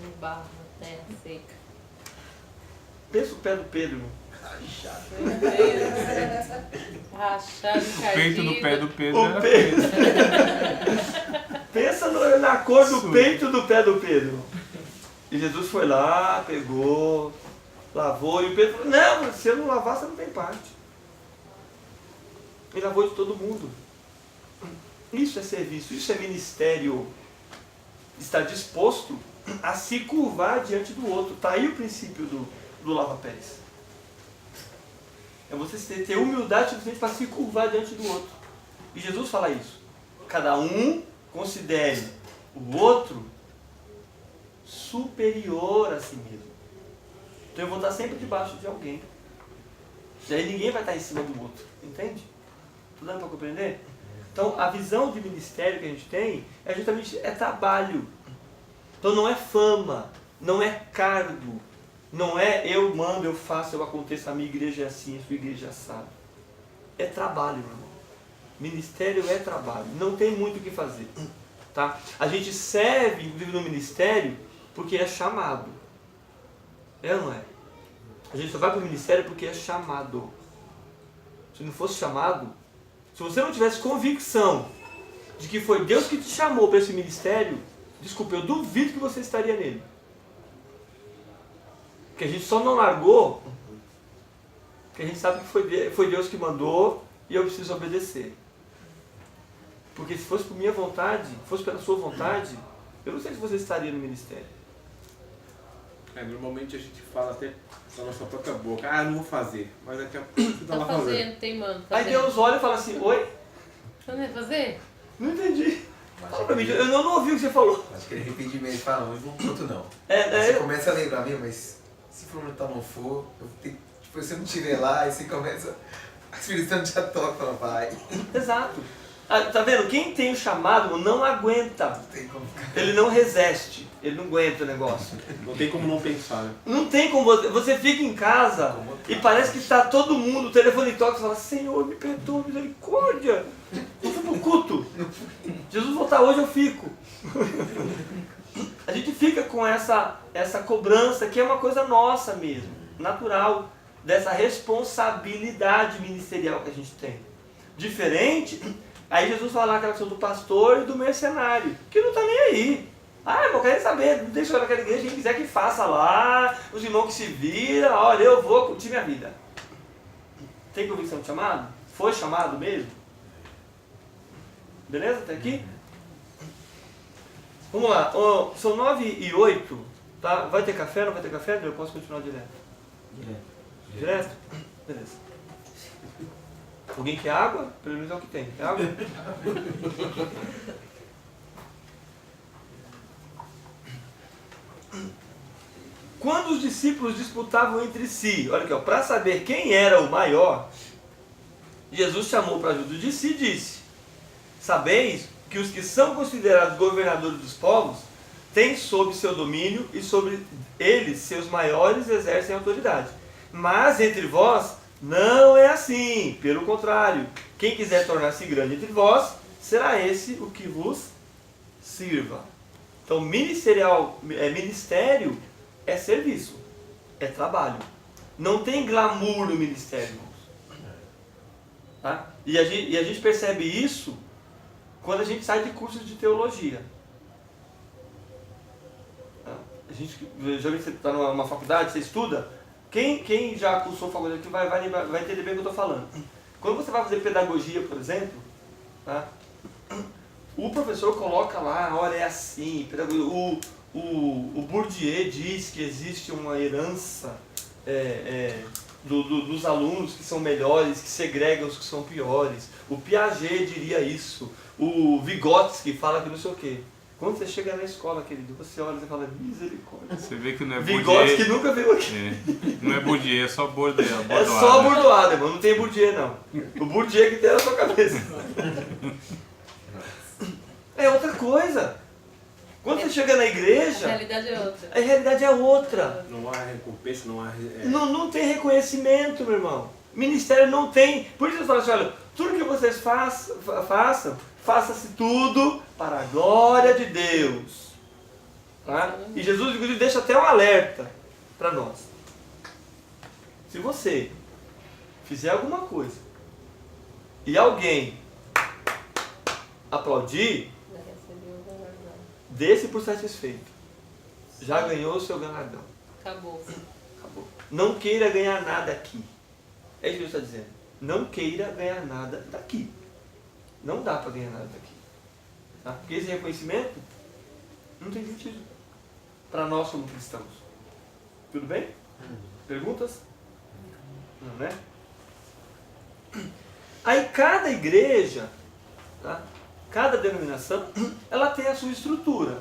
[SPEAKER 5] No barro, na terra seca.
[SPEAKER 1] Pensa o pé do Pedro.
[SPEAKER 5] Rachado,
[SPEAKER 3] O peito do pé do Pedro
[SPEAKER 1] O
[SPEAKER 3] era
[SPEAKER 1] peito.
[SPEAKER 3] preto.
[SPEAKER 1] Pensa na cor do
[SPEAKER 3] Sul.
[SPEAKER 1] peito do pé do Pedro. E Jesus foi lá, pegou, lavou. E o Pedro falou, não, se eu não lavar, você não tem parte. Ele lavou de todo mundo. Isso é serviço, isso é ministério. Estar disposto a se curvar diante do outro. Está aí o princípio do lava-pés. É você ter humildade suficiente para se curvar diante do outro. E Jesus fala isso. Cada um considere o outro superior a si mesmo. Então eu vou estar sempre debaixo de alguém. E aí ninguém vai estar em cima do outro. Entende? Estou dando para compreender? Então a visão de ministério que a gente tem é justamente trabalho. Então não é fama, não é cargo, não é eu mando, eu faço, eu aconteço, a minha igreja é assim, a sua igreja é assado. É trabalho, meu irmão. Ministério é trabalho, não tem muito o que fazer. Tá? A gente serve, inclusive no ministério, porque é chamado. É ou não é? A gente só vai para o ministério porque é chamado. Se não fosse chamado, se você não tivesse convicção de que foi Deus que te chamou para esse ministério, desculpa, eu duvido que você estaria nele. Porque a gente só não largou porque a gente sabe que foi Deus que mandou e eu preciso obedecer. Porque se fosse por minha vontade, fosse pela sua vontade, eu não sei se você estaria no ministério.
[SPEAKER 2] Normalmente a gente fala até na nossa própria boca, ah, não vou fazer, mas daqui a pouco você tá lá fazendo.
[SPEAKER 5] fazendo, teimando.
[SPEAKER 1] Aí Deus olha e fala assim, oi?
[SPEAKER 5] Você não vai fazer?
[SPEAKER 1] Não entendi. Fala pra mim, eu não ouvi o que você falou.
[SPEAKER 2] Acho que ele arrependimento fala, não, vou pro outro não.
[SPEAKER 1] É,
[SPEAKER 2] Você começa a lembrar, meu, mas se fundamental não for, eu tenho, tipo, se eu não estiver lá, aí você começa, a Espírito Santo já toca, fala, vai.
[SPEAKER 1] Exato. Tá vendo? Quem tem o chamado não aguenta.
[SPEAKER 2] Não tem como ficar.
[SPEAKER 1] Ele não resiste. Ele não aguenta o negócio.
[SPEAKER 2] Não tem como não pensar, né?
[SPEAKER 1] Não tem como você fica em casa e parece que está todo mundo, o telefone toca e fala, Senhor, me perdoa, misericórdia. Eu fui pro culto. Jesus voltar hoje, eu fico. A gente fica com essa cobrança que é uma coisa nossa mesmo, natural, dessa responsabilidade ministerial que a gente tem. Diferente, aí Jesus fala aquela questão do pastor e do mercenário, que não está nem aí. Ah, eu quero saber, deixa eu naquela igreja, quem quiser que faça lá, os irmãos que se viram, olha, eu vou curtir minha vida. Tem convicção de chamado? Foi chamado mesmo? Beleza? Até aqui? Vamos lá, são 9h08, tá? Vai ter café, não vai ter café? Eu posso continuar direto? Direto? Beleza. Alguém quer água? Pelo menos é o que tem. Quer água? Quando os discípulos disputavam entre si, olha aqui, para saber quem era o maior, Jesus chamou para junto de si e disse, sabeis que os que são considerados governadores dos povos têm sob seu domínio e sobre eles seus maiores exercem autoridade. Mas entre vós não é assim, pelo contrário, quem quiser tornar-se grande entre vós, será esse o que vos sirva. Então ministério é serviço, é trabalho. Não tem glamour no ministério, irmãos. Tá? E a gente percebe isso quando a gente sai de cursos de teologia. Tá? A gente, já vi que você está numa faculdade, você estuda. Quem já cursou faculdade aqui vai entender bem o que eu estou falando. Quando você vai fazer pedagogia, por exemplo, tá? O professor coloca lá, olha, é assim, o Bourdieu diz que existe uma herança dos alunos que são melhores, que segrega os que são piores. O Piaget diria isso. O Vygotsky fala que não sei o quê. Quando você chega na escola, querido, você olha e fala, misericórdia.
[SPEAKER 3] Você vê que não é
[SPEAKER 1] Vygotsky
[SPEAKER 3] Bourdieu.
[SPEAKER 1] nunca veio aqui.
[SPEAKER 3] Não é Bourdieu, é só Bordeaux.
[SPEAKER 1] É só bordoada, irmão. Não tem Bourdieu, não. O Bourdieu que tem na sua cabeça. É outra coisa. Quando você chega na
[SPEAKER 5] A
[SPEAKER 1] igreja,
[SPEAKER 5] realidade é outra.
[SPEAKER 1] a realidade é outra.
[SPEAKER 7] Não há recompensa, não há...
[SPEAKER 1] Não tem reconhecimento, meu irmão. Ministério não tem. Por isso eu falo assim, olha, tudo que vocês façam, faça-se tudo para a glória de Deus. Tá? E Jesus, inclusive, deixa até um alerta para nós. Se você fizer alguma coisa e alguém aplaudir,
[SPEAKER 5] Já recebeu o galardão.
[SPEAKER 1] dê-se por satisfeito. Já ganhou o seu galardão.
[SPEAKER 5] Acabou.
[SPEAKER 1] Acabou. Não queira ganhar nada aqui. É isso que Deus está dizendo. Não queira ganhar nada daqui. Não dá para ganhar nada daqui. Tá? Porque esse reconhecimento não tem sentido para nós como cristãos. Tudo bem? Perguntas? Não, né? Aí cada igreja, tá? Cada denominação, ela tem a sua estrutura.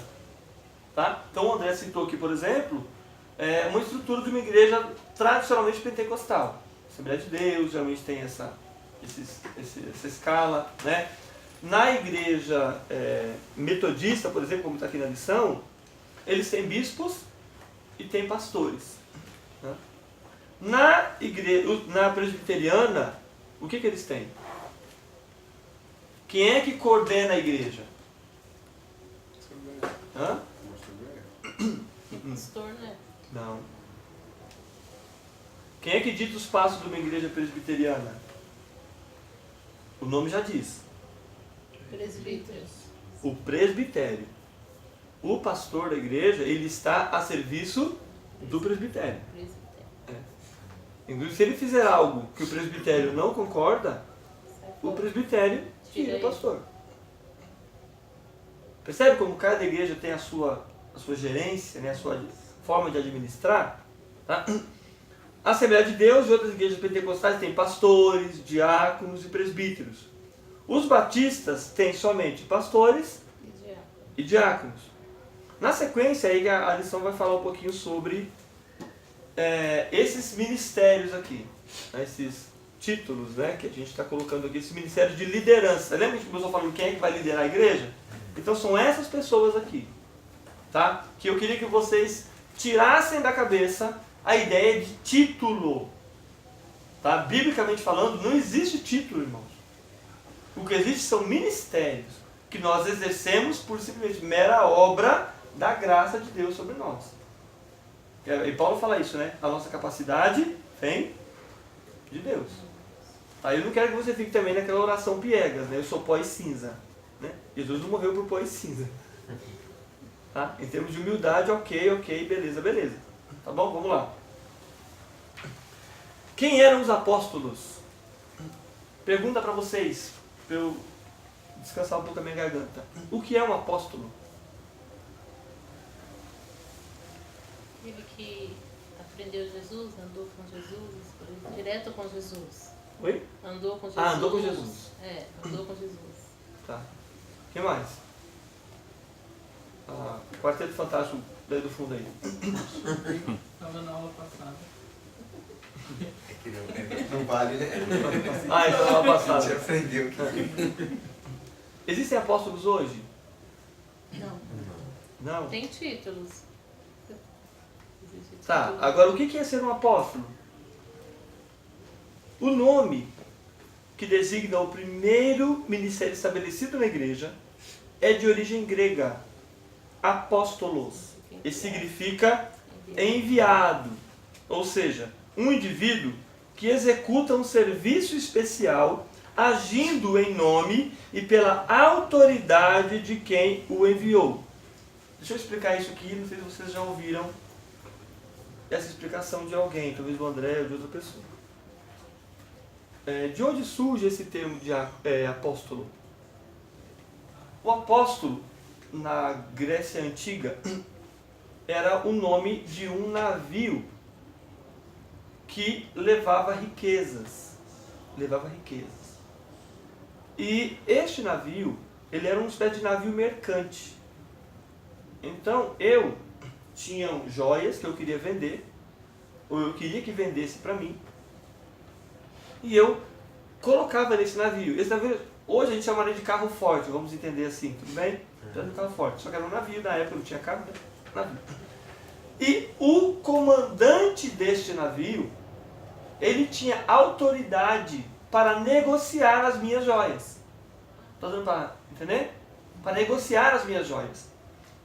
[SPEAKER 1] Tá? Então o André citou aqui, por exemplo, uma estrutura de uma igreja tradicionalmente pentecostal. Assembleia de Deus, geralmente tem essa escala. Né? Na igreja metodista, por exemplo, como está aqui na lição, eles têm bispos e têm pastores. Né? Na presbiteriana, o que eles têm? Quem é que coordena a igreja? Hã?
[SPEAKER 5] Pastor, né?
[SPEAKER 1] Não. Quem é que dita os passos de uma igreja presbiteriana? O nome já diz.
[SPEAKER 5] Presbíteros.
[SPEAKER 1] O presbitério. O pastor da igreja, ele está a serviço do presbitério.
[SPEAKER 5] Presbitério.
[SPEAKER 1] Inclusive, se ele fizer algo que o presbitério não concorda,
[SPEAKER 5] Sai
[SPEAKER 1] o
[SPEAKER 5] fora.
[SPEAKER 1] presbitério tira
[SPEAKER 5] Tira
[SPEAKER 1] o pastor. Percebe como cada igreja tem a sua gerência, né, a sua forma de administrar? Tá? A Assembleia de Deus e outras igrejas pentecostais têm pastores, diáconos e presbíteros. Os batistas têm somente pastores
[SPEAKER 5] E diabo.
[SPEAKER 1] e diáconos. Na sequência, aí a lição vai falar um pouquinho sobre esses ministérios aqui, né, esses títulos, né, que a gente está colocando aqui, esses ministérios de liderança. Lembra que começou falando quem é que vai liderar a igreja? Então são essas pessoas aqui, tá? Que eu queria que vocês tirassem da cabeça a ideia de título. Tá? Biblicamente falando, não existe título, irmãos. O que existe são ministérios que nós exercemos por simplesmente mera obra da graça de Deus sobre nós. E Paulo fala isso, né? A nossa capacidade vem de Deus. Tá? Eu não quero que você fique também naquela oração piegas, né? Eu sou pó e cinza. Né? Jesus não morreu por pó e cinza. Tá? Em termos de humildade, ok, beleza. Tá bom? Vamos lá. Quem eram os apóstolos? Pergunta para vocês, para eu descansar um pouco a minha garganta. O que é um apóstolo?
[SPEAKER 5] Aquele que aprendeu Jesus, andou com Jesus, foi direto com Jesus.
[SPEAKER 1] Oi?
[SPEAKER 5] Andou com Jesus.
[SPEAKER 1] Ah, andou com Jesus.
[SPEAKER 5] Andou com Jesus.
[SPEAKER 1] Tá. Quem mais? Quarteto Fantástico daí do fundo aí.
[SPEAKER 6] Estava na aula passada.
[SPEAKER 2] É que não vale, né?
[SPEAKER 1] Ah, então é
[SPEAKER 2] A gente
[SPEAKER 1] passada.
[SPEAKER 2] aprendeu que...
[SPEAKER 1] Existem apóstolos hoje?
[SPEAKER 5] Não.
[SPEAKER 1] Não?
[SPEAKER 5] Tem títulos. Existe
[SPEAKER 1] Tá,
[SPEAKER 5] título.
[SPEAKER 1] agora o que é ser um apóstolo? O nome que designa o primeiro ministério estabelecido na igreja é de origem grega, apóstolos, e significa enviado, ou seja, um indivíduo que executa um serviço especial agindo em nome e pela autoridade de quem o enviou. Deixa eu explicar isso aqui, não sei se vocês já ouviram essa explicação de alguém, talvez do André ou de outra pessoa. De onde surge esse termo de apóstolo? O apóstolo, na Grécia Antiga, era o nome de um navio que levava riquezas. E este navio, ele era uma espécie de navio mercante. Então, eu tinha joias que eu queria vender, ou eu queria que vendesse para mim, e eu colocava nesse navio. Esse navio, hoje a gente chamaria de carro forte, vamos entender assim, tudo bem? Era um carro forte, só que era um navio, na época não tinha carro, né? Navio. E o comandante deste navio, ele tinha autoridade para negociar as minhas joias. Está dando para entender? Para negociar as minhas joias.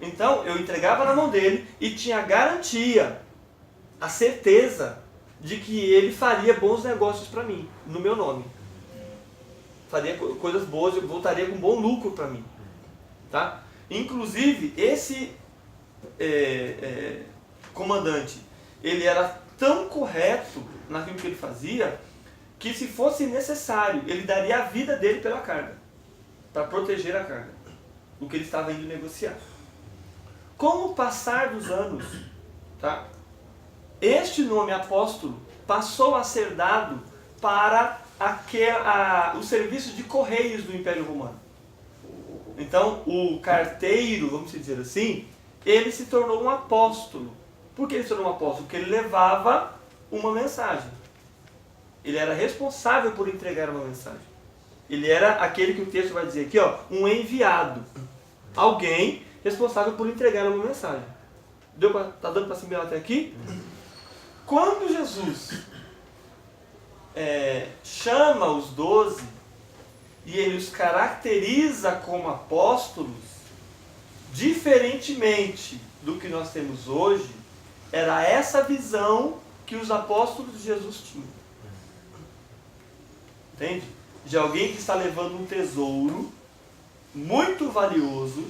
[SPEAKER 1] Então, eu entregava na mão dele e tinha a garantia, a certeza de que ele faria bons negócios para mim, no meu nome. Faria coisas boas, eu voltaria com bom lucro para mim. Tá? Inclusive, esse comandante, ele era tão correto naquilo que ele fazia, que se fosse necessário, ele daria a vida dele pela carga, para proteger a carga, o que ele estava indo negociar. Com o passar dos anos, tá? Este nome apóstolo passou a ser dado para o serviço de correios do Império Romano. Então, o carteiro, vamos dizer assim, ele se tornou um apóstolo. Por que ele se tornou um apóstolo? Porque ele levava uma mensagem. Ele era responsável por entregar uma mensagem. Ele era aquele que o texto vai dizer aqui, ó, um enviado. Alguém responsável por entregar uma mensagem. Tá dando para assimilar até aqui? Quando Jesus chama os 12 e ele os caracteriza como apóstolos, diferentemente do que nós temos hoje, era essa visão que os apóstolos de Jesus tinham. Entende? De alguém que está levando um tesouro muito valioso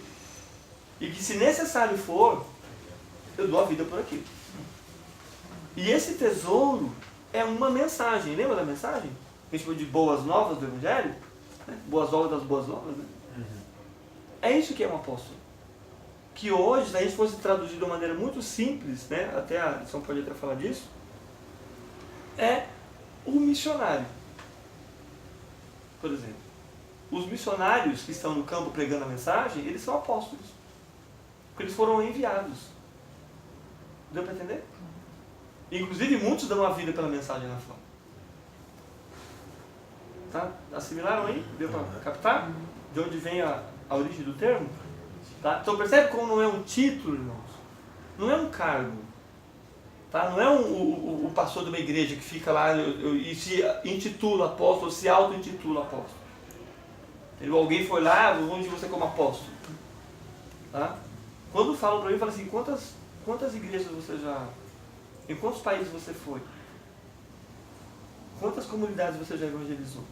[SPEAKER 1] e que, se necessário for, eu dou a vida por aquilo. E esse tesouro é uma mensagem. Lembra da mensagem? A gente falou de boas novas do Evangelho? Boas novas das boas novas, né? É isso que é um apóstolo. Que hoje, se a gente fosse traduzir de uma maneira muito simples, né? Até a lição pode até falar disso, é o missionário. Por exemplo, os missionários que estão no campo pregando a mensagem, eles são apóstolos. Porque eles foram enviados. Deu para entender? Inclusive, muitos dão a vida pela mensagem lá fora. Tá? Assimilaram aí? Deu para captar? De onde vem a origem do termo? Tá? Então percebe como não é um título, irmãos? Não é um cargo. Tá? Não é o pastor de uma igreja que fica lá e se intitula apóstolo, se auto-intitula apóstolo. Alguém foi lá, onde você como apóstolo. Tá? Quando falam para mim, falam assim, quantas igrejas você já... Em quantos países você foi? Quantas comunidades você já evangelizou?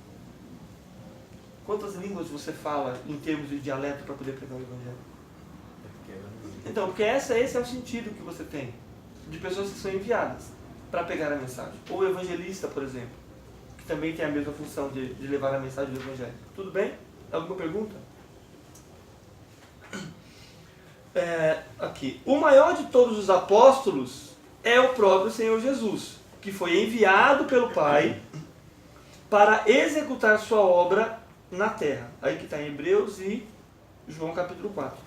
[SPEAKER 1] Quantas línguas você fala em termos de dialeto para poder pregar o Evangelho? Então, porque esse é o sentido que você tem de pessoas que são enviadas para pegar a mensagem. Ou o evangelista, por exemplo, que também tem a mesma função de levar a mensagem do Evangelho. Tudo bem? Alguma pergunta? Aqui. O maior de todos os apóstolos é o próprio Senhor Jesus, que foi enviado pelo Pai para executar sua obra na terra. Aí que está em Hebreus e João capítulo 4.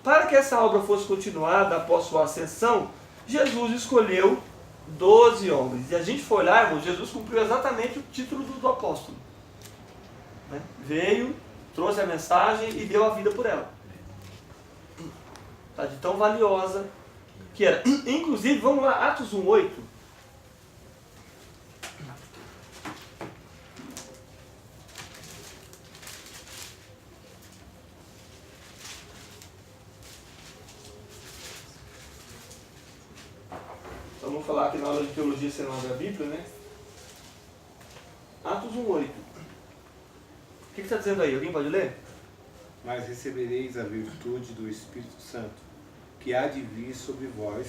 [SPEAKER 1] Para que essa obra fosse continuada após sua ascensão, Jesus escolheu 12 homens. E a gente foi lá, irmão, Jesus cumpriu exatamente o título do apóstolo. Né? Veio, trouxe a mensagem e deu a vida por ela. Tá? De tão valiosa que era. Inclusive, vamos lá, Atos 1:8. Vamos falar aqui na aula de teologia, você não abre a Bíblia, né? Atos 1:8. O que está dizendo aí? Alguém pode ler?
[SPEAKER 7] Mas recebereis a virtude do Espírito Santo, que há de vir sobre vós,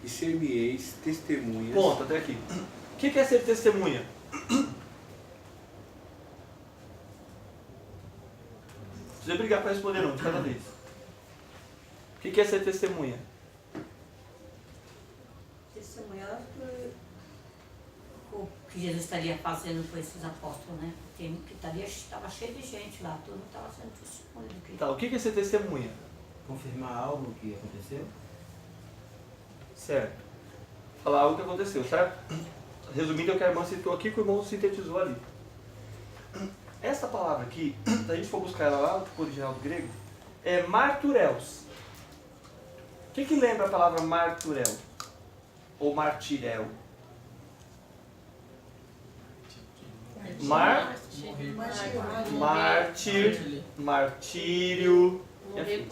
[SPEAKER 7] e ser-me-eis testemunhas.
[SPEAKER 1] Ponto, até aqui. O que é ser testemunha? Não precisa brigar para responder não, de cada vez. O que é ser testemunha?
[SPEAKER 8] Testemunhar o que Jesus estaria fazendo com esses apóstolos, né? Que estava cheio de gente lá, todo mundo estava sendo testemunho do que...
[SPEAKER 1] Tá, o que é ser testemunha?
[SPEAKER 9] Confirmar algo que aconteceu?
[SPEAKER 1] Certo. Falar algo que aconteceu, certo? Resumindo, é o que a irmã citou aqui, que o irmão sintetizou ali. Essa palavra aqui, se a gente for buscar ela lá no original do grego, é martureus. O que lembra a palavra marturel? Ou martirel? Mártir, martírio.
[SPEAKER 5] Morrer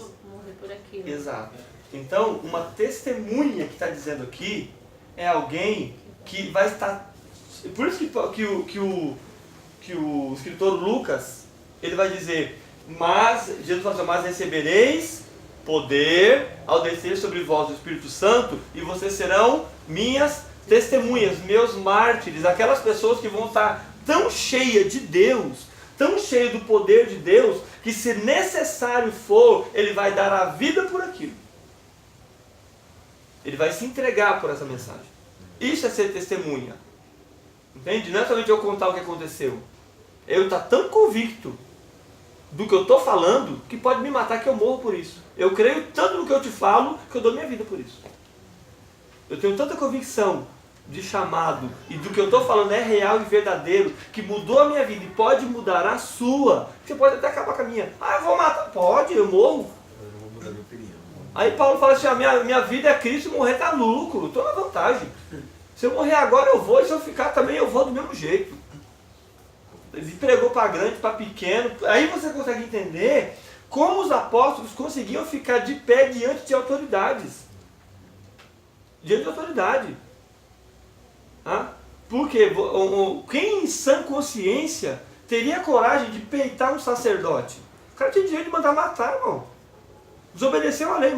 [SPEAKER 5] por aquilo.
[SPEAKER 1] Exato. Então, uma testemunha que está dizendo aqui é alguém que vai estar... Por isso que o escritor Lucas, ele vai dizer, mas, Jesus fala assim, mas recebereis poder ao descer sobre vós o Espírito Santo e vocês serão minhas testemunhas, meus mártires, aquelas pessoas que vão estar tão cheias de Deus, tão cheias do poder de Deus, que se necessário for, ele vai dar a vida por aquilo. Ele vai se entregar por essa mensagem. Isso é ser testemunha. Entende? Não é somente eu contar o que aconteceu. Eu estou tão convicto do que eu estou falando que pode me matar que eu morro por isso. Eu creio tanto no que eu te falo que eu dou minha vida por isso. Eu tenho tanta convicção de chamado e do que eu estou falando é real e verdadeiro, que mudou a minha vida e pode mudar a sua. Você pode até acabar com a minha. Ah, eu vou matar. Pode, eu morro.
[SPEAKER 2] Eu não vou mudar minha opinião.
[SPEAKER 1] Aí Paulo fala assim, a minha vida é Cristo e morrer está lucro. Estou na vantagem. Se eu morrer agora eu vou, e se eu ficar também eu vou do mesmo jeito. Ele pregou para grande, para pequeno. Aí você consegue entender como os apóstolos conseguiam ficar de pé diante de autoridades. Diante de autoridade. Porque quem em sã consciência teria coragem de peitar um sacerdote? O cara tinha direito de mandar matar, irmão. Desobedeceu a lei,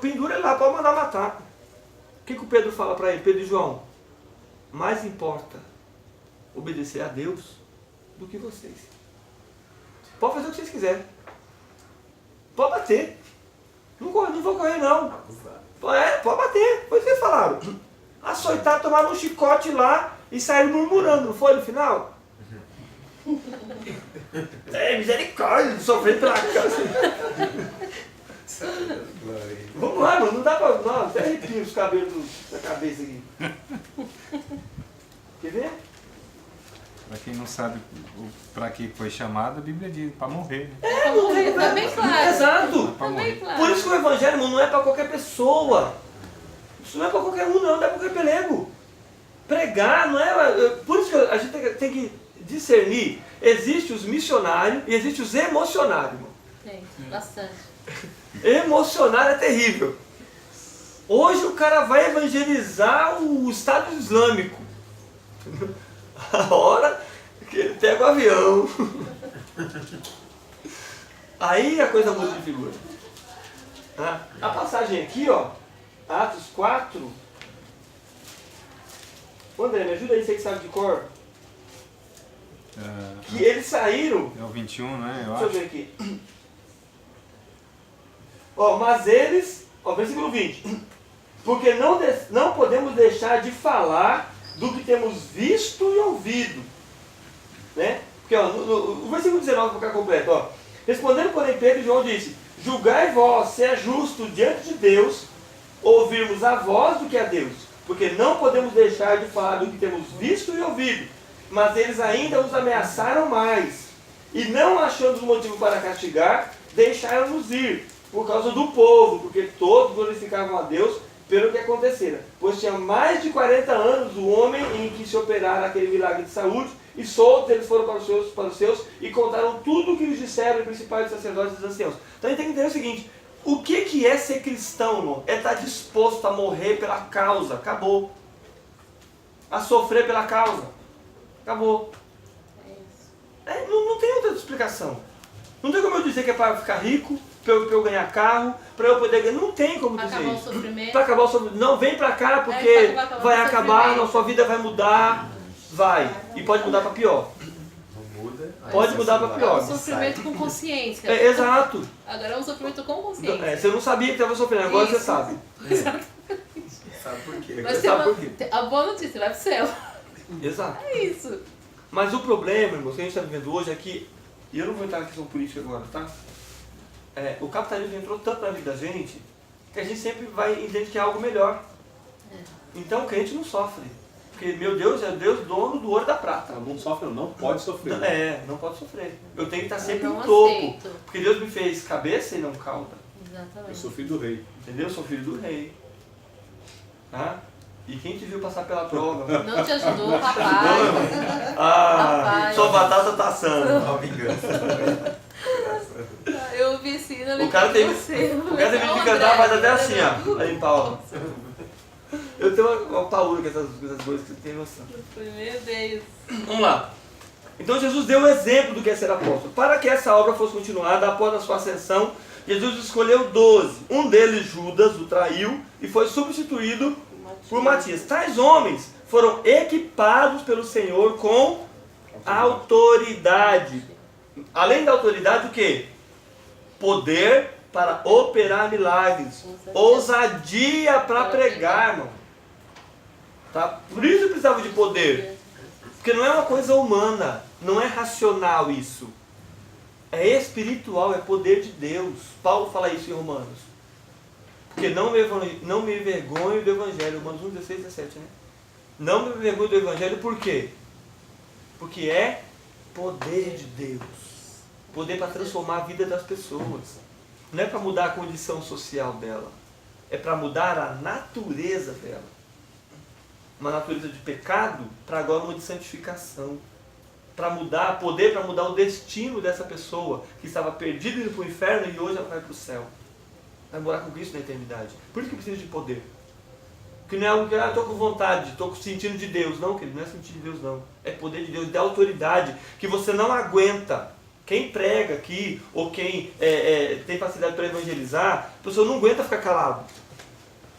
[SPEAKER 1] pendura ele lá, pode mandar matar. O que o Pedro fala para ele? Pedro e João, mais importa obedecer a Deus do que vocês. Pode fazer o que vocês quiserem. Pode bater. Não vou correr não. Pode bater. Foi o que vocês falaram. Açoitar, tomaram um chicote lá e saíram murmurando, não foi no final? Misericórdia, sofrendo pela casa. Vamos lá, mano, não dá pra... Não, até arrepio os cabelos da cabeça aqui. Quer ver?
[SPEAKER 3] Para quem não sabe para que foi chamado, a Bíblia diz, para morrer. Né?
[SPEAKER 1] Morrer.
[SPEAKER 5] Tá bem claro.
[SPEAKER 1] Exato.
[SPEAKER 3] Para morrer.
[SPEAKER 5] Claro.
[SPEAKER 1] Por isso que o evangelho, irmão, não é para qualquer pessoa. Isso não é para qualquer um, não é para qualquer pelego. Pregar não é... Por isso que a gente tem que discernir. Existem os missionários e existem os emocionários, irmão.
[SPEAKER 5] Tem, bastante.
[SPEAKER 1] Emocionário é terrível. Hoje o cara vai evangelizar o Estado Islâmico. A hora que ele pega o avião. Aí a coisa muda de figura. A passagem aqui, ó, Atos 4. André, me ajuda aí, você que sabe de cor. Que eles saíram.
[SPEAKER 3] É o 21, né?
[SPEAKER 1] Deixa eu ver aqui. Ó, mas eles, ó, versículo 20. Porque não podemos deixar de falar do que temos visto e ouvido. Né? Porque ó, o versículo 19 para ficar completo. Ó. Respondendo, porém, Pedro e João disse: julgai vós se é justo diante de Deus ouvirmos a voz do que a Deus. Porque não podemos deixar de falar do que temos visto e ouvido. Mas eles ainda os ameaçaram mais. E não achando motivo para castigar, deixaram-nos ir. Por causa do povo, porque todos glorificavam a Deus pelo que acontecera. Pois tinha mais de 40 anos o homem em que se operara aquele milagre de saúde, e soltos eles foram para os seus e contaram tudo o que lhes disseram os principais sacerdotes e os anciãos. Então a gente tem que entender o seguinte: o que é ser cristão, irmão? É estar disposto a morrer pela causa. Acabou. a sofrer pela causa. Acabou.
[SPEAKER 5] É isso.
[SPEAKER 1] Não tem outra explicação. Não tem como eu dizer que é para ficar rico, para eu ganhar carro, para eu poder ganhar. Não tem como
[SPEAKER 5] Pra
[SPEAKER 1] dizer
[SPEAKER 5] acabar o
[SPEAKER 1] isso.
[SPEAKER 5] sofrimento.
[SPEAKER 1] Para acabar o sofrimento. Não, vem para cá porque
[SPEAKER 5] pra acabar
[SPEAKER 1] vai
[SPEAKER 5] o
[SPEAKER 1] acabar,
[SPEAKER 5] sofrimento.
[SPEAKER 1] a sua vida vai mudar. Vai. E pode mudar para pior.
[SPEAKER 2] Não muda. aí
[SPEAKER 1] Pode
[SPEAKER 2] você
[SPEAKER 1] mudar pra
[SPEAKER 2] vai,
[SPEAKER 1] pior.
[SPEAKER 5] É um
[SPEAKER 2] sai.
[SPEAKER 5] sofrimento com consciência.
[SPEAKER 1] Exato.
[SPEAKER 5] Agora é um sofrimento com consciência.
[SPEAKER 1] Você não sabia que estava sofrendo, agora você
[SPEAKER 5] Isso.
[SPEAKER 1] sabe.
[SPEAKER 2] Sabe por quê?
[SPEAKER 5] Mas
[SPEAKER 1] Você
[SPEAKER 5] tem
[SPEAKER 1] sabe
[SPEAKER 5] uma,
[SPEAKER 1] por quê?
[SPEAKER 5] a boa notícia, vai pro céu.
[SPEAKER 1] Exato.
[SPEAKER 5] É isso.
[SPEAKER 1] Mas o problema, irmão, que a gente está vivendo hoje é que, e eu não vou entrar na questão política agora, tá? O capitalismo entrou tanto na vida da gente que a gente sempre vai entender que é algo melhor. Então o crente não sofre. Porque meu Deus é Deus dono do ouro e da prata.
[SPEAKER 7] Não sofre, não pode sofrer.
[SPEAKER 1] Não pode sofrer. Eu tenho que estar sempre
[SPEAKER 5] Eu
[SPEAKER 1] no
[SPEAKER 5] não
[SPEAKER 1] topo.
[SPEAKER 5] aceito.
[SPEAKER 1] Porque Deus me fez cabeça e não cauda.
[SPEAKER 7] Eu
[SPEAKER 5] Exatamente.
[SPEAKER 7] sou filho do rei.
[SPEAKER 1] Entendeu? Eu sou filho do rei. Tá? E quem te viu passar pela prova?
[SPEAKER 5] Não te ajudou, rapaz. Rapaz.
[SPEAKER 1] Sua batata tá assando.
[SPEAKER 2] Ó, vingança.
[SPEAKER 5] Eu vi assim,
[SPEAKER 1] O cara tem que cantar, faz até assim, ó. Aí, Paulo. Eu tenho uma paura com essas coisas que você tem noção.
[SPEAKER 5] Meu Deus.
[SPEAKER 1] Vamos lá. Então Jesus deu o exemplo do que é ser apóstolo. Para que essa obra fosse continuada após a sua ascensão, Jesus escolheu 12. Um deles, Judas, o traiu e foi substituído por Matias. Tais homens foram equipados pelo Senhor com autoridade. Além da autoridade, o quê? Poder para operar milagres. Ousadia para pregar, irmão. Tá? Por isso precisava de poder. Porque não é uma coisa humana, não é racional isso. É espiritual, é poder de Deus. Paulo fala isso em Romanos. Porque não me envergonho do Evangelho. Romanos 1, 16, 17, né? Não me envergonho do Evangelho, por quê? Porque é poder de Deus. Poder para transformar a vida das pessoas. Não é para mudar a condição social dela. É para mudar a natureza dela. Uma natureza de pecado para agora uma de santificação. Para mudar, poder para mudar o destino dessa pessoa que estava perdida indo para o inferno e hoje ela vai para o céu. Vai morar com Cristo na eternidade. Por isso que precisa de poder. Porque não é algo que eu estou com vontade, estou sentindo de Deus. Não, querido, não é sentir de Deus, não. É poder de Deus, de autoridade, que você não aguenta. Quem prega aqui, ou quem tem facilidade para evangelizar, a pessoa não aguenta ficar calado.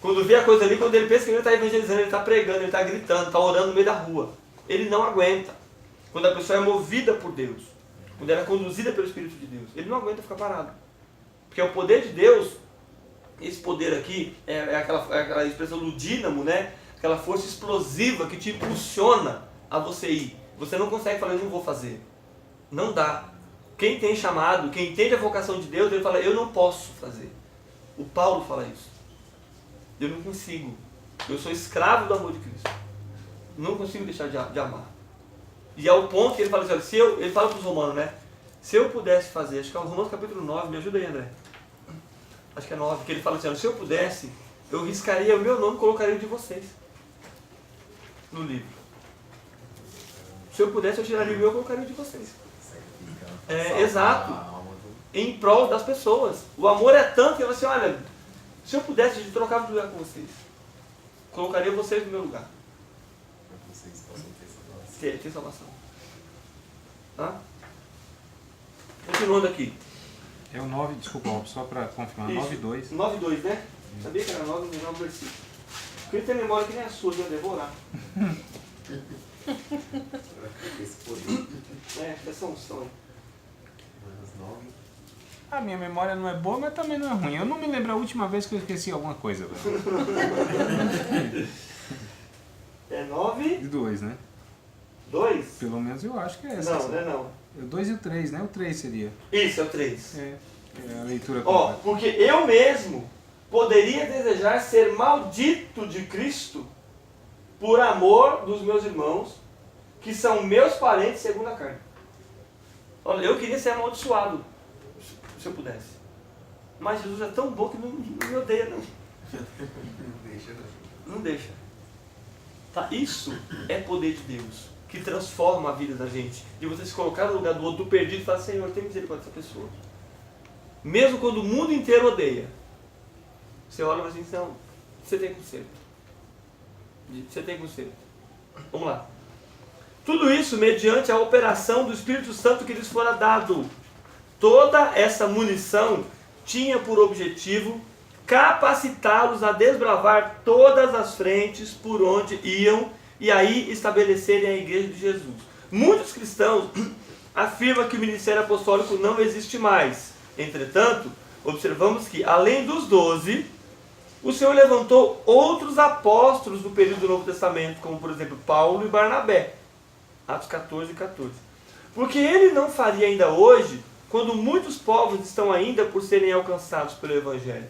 [SPEAKER 1] Quando vê a coisa ali, quando ele pensa que ele está evangelizando, ele está pregando, ele está gritando, está orando no meio da rua. Ele não aguenta. Quando a pessoa é movida por Deus, quando ela é conduzida pelo Espírito de Deus, ele não aguenta ficar parado. Porque o poder de Deus, esse poder aqui, é aquela expressão do dínamo, né? Aquela força explosiva que te impulsiona a você ir. Você não consegue falar, eu não vou fazer. Não dá. Quem tem chamado, quem entende a vocação de Deus, ele fala, eu não posso fazer. O Paulo fala isso. Eu não consigo. Eu sou escravo do amor de Cristo. Não consigo deixar de amar. E ao ponto que ele fala assim, olha, ele fala para os romanos, né? Se eu pudesse fazer, acho que é o Romanos capítulo 9, me ajuda aí, André. Acho que é 9, que ele fala assim, olha, se eu pudesse, eu riscaria o meu nome e colocaria o de vocês no livro. Se eu pudesse, eu tiraria o meu e colocaria o de vocês. Exato. Em prol das pessoas. O amor é tanto que ele fala assim, olha, se eu pudesse, eu trocava de lugar com vocês. Colocaria vocês no meu lugar.
[SPEAKER 2] Vocês possam ter salvação.
[SPEAKER 1] Ter salvação. Tá? Continuando aqui.
[SPEAKER 3] É o 9, desculpa, só para confirmar, 9:2.
[SPEAKER 1] 9:2, né? Sabia que era 9, não é um versículo. Porque ele tem memória que nem a sua, de devorar.
[SPEAKER 2] Esse poder.
[SPEAKER 1] Essa unção aí.
[SPEAKER 2] Romanos 9.
[SPEAKER 3] A minha memória não é boa, mas também não é ruim. Eu não me lembro a última vez que eu esqueci alguma coisa.
[SPEAKER 1] É 9?
[SPEAKER 3] 2, né?
[SPEAKER 1] 2?
[SPEAKER 3] Pelo menos eu acho que é essa.
[SPEAKER 1] Não, não é não.
[SPEAKER 3] O 2 e o 3, né? O 3 seria.
[SPEAKER 1] Isso, é o 3.
[SPEAKER 3] É a leitura
[SPEAKER 1] Ó,
[SPEAKER 3] completa.
[SPEAKER 1] porque eu mesmo poderia desejar ser maldito de Cristo por amor dos meus irmãos, que são meus parentes segundo a carne. Olha, eu queria ser amaldiçoado, se eu pudesse. Mas Jesus é tão bom que não me odeia, não.
[SPEAKER 2] Não deixa, não.
[SPEAKER 1] Não deixa. Tá? Isso é poder de Deus, que transforma a vida da gente. De você se colocar no lugar do outro, do perdido, e falar, Senhor, tem misericórdia dessa pessoa. Mesmo quando o mundo inteiro odeia. Você olha e fala assim, não, você tem conserto. Você tem conserto. Vamos lá. Tudo isso mediante a operação do Espírito Santo que lhes fora dado. Toda essa munição tinha por objetivo capacitá-los a desbravar todas as frentes por onde iam e aí estabelecerem a igreja de Jesus. Muitos cristãos afirmam que o ministério apostólico não existe mais. Entretanto, observamos que, além dos 12, o Senhor levantou outros apóstolos do período do Novo Testamento, como por exemplo Paulo e Barnabé. Atos 14 e 14. Porque ele não faria ainda hoje, quando muitos povos estão ainda por serem alcançados pelo Evangelho.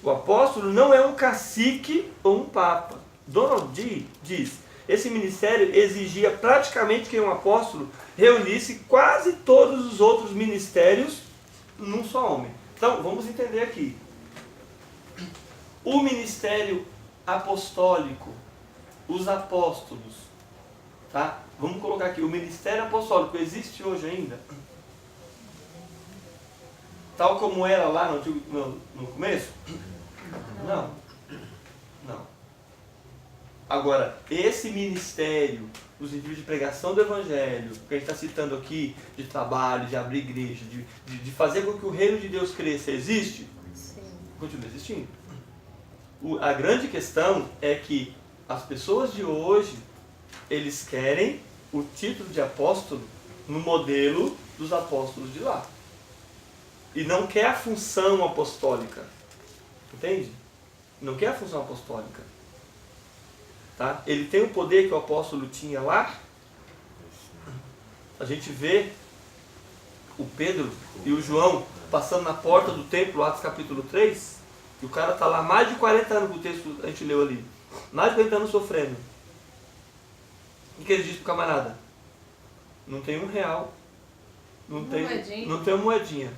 [SPEAKER 1] O apóstolo não é um cacique ou um papa. Donald Dee diz: esse ministério exigia praticamente que um apóstolo reunisse quase todos os outros ministérios num só homem. Então, vamos entender aqui. O ministério apostólico, os apóstolos, tá? Vamos colocar aqui, o ministério apostólico existe hoje ainda? Tal como era lá no começo? Não. Não. Agora, esse ministério, no sentido de pregação do Evangelho, que a gente está citando aqui, de trabalho, de abrir igreja, de fazer com que o reino de Deus cresça, existe?
[SPEAKER 5] Sim.
[SPEAKER 1] Continua existindo. A grande questão é que as pessoas de hoje, eles querem o título de apóstolo no modelo dos apóstolos de lá. E não quer a função apostólica. Entende? Não quer a função apostólica. Tá? Ele tem o poder que o apóstolo tinha lá. A gente vê o Pedro e o João passando na porta do templo, Atos capítulo 3, e o cara está lá mais de 40 anos, o texto a gente leu ali. Mais de 40 anos sofrendo. O que ele diz pro camarada? Não tem R$1. Não tem uma moedinha.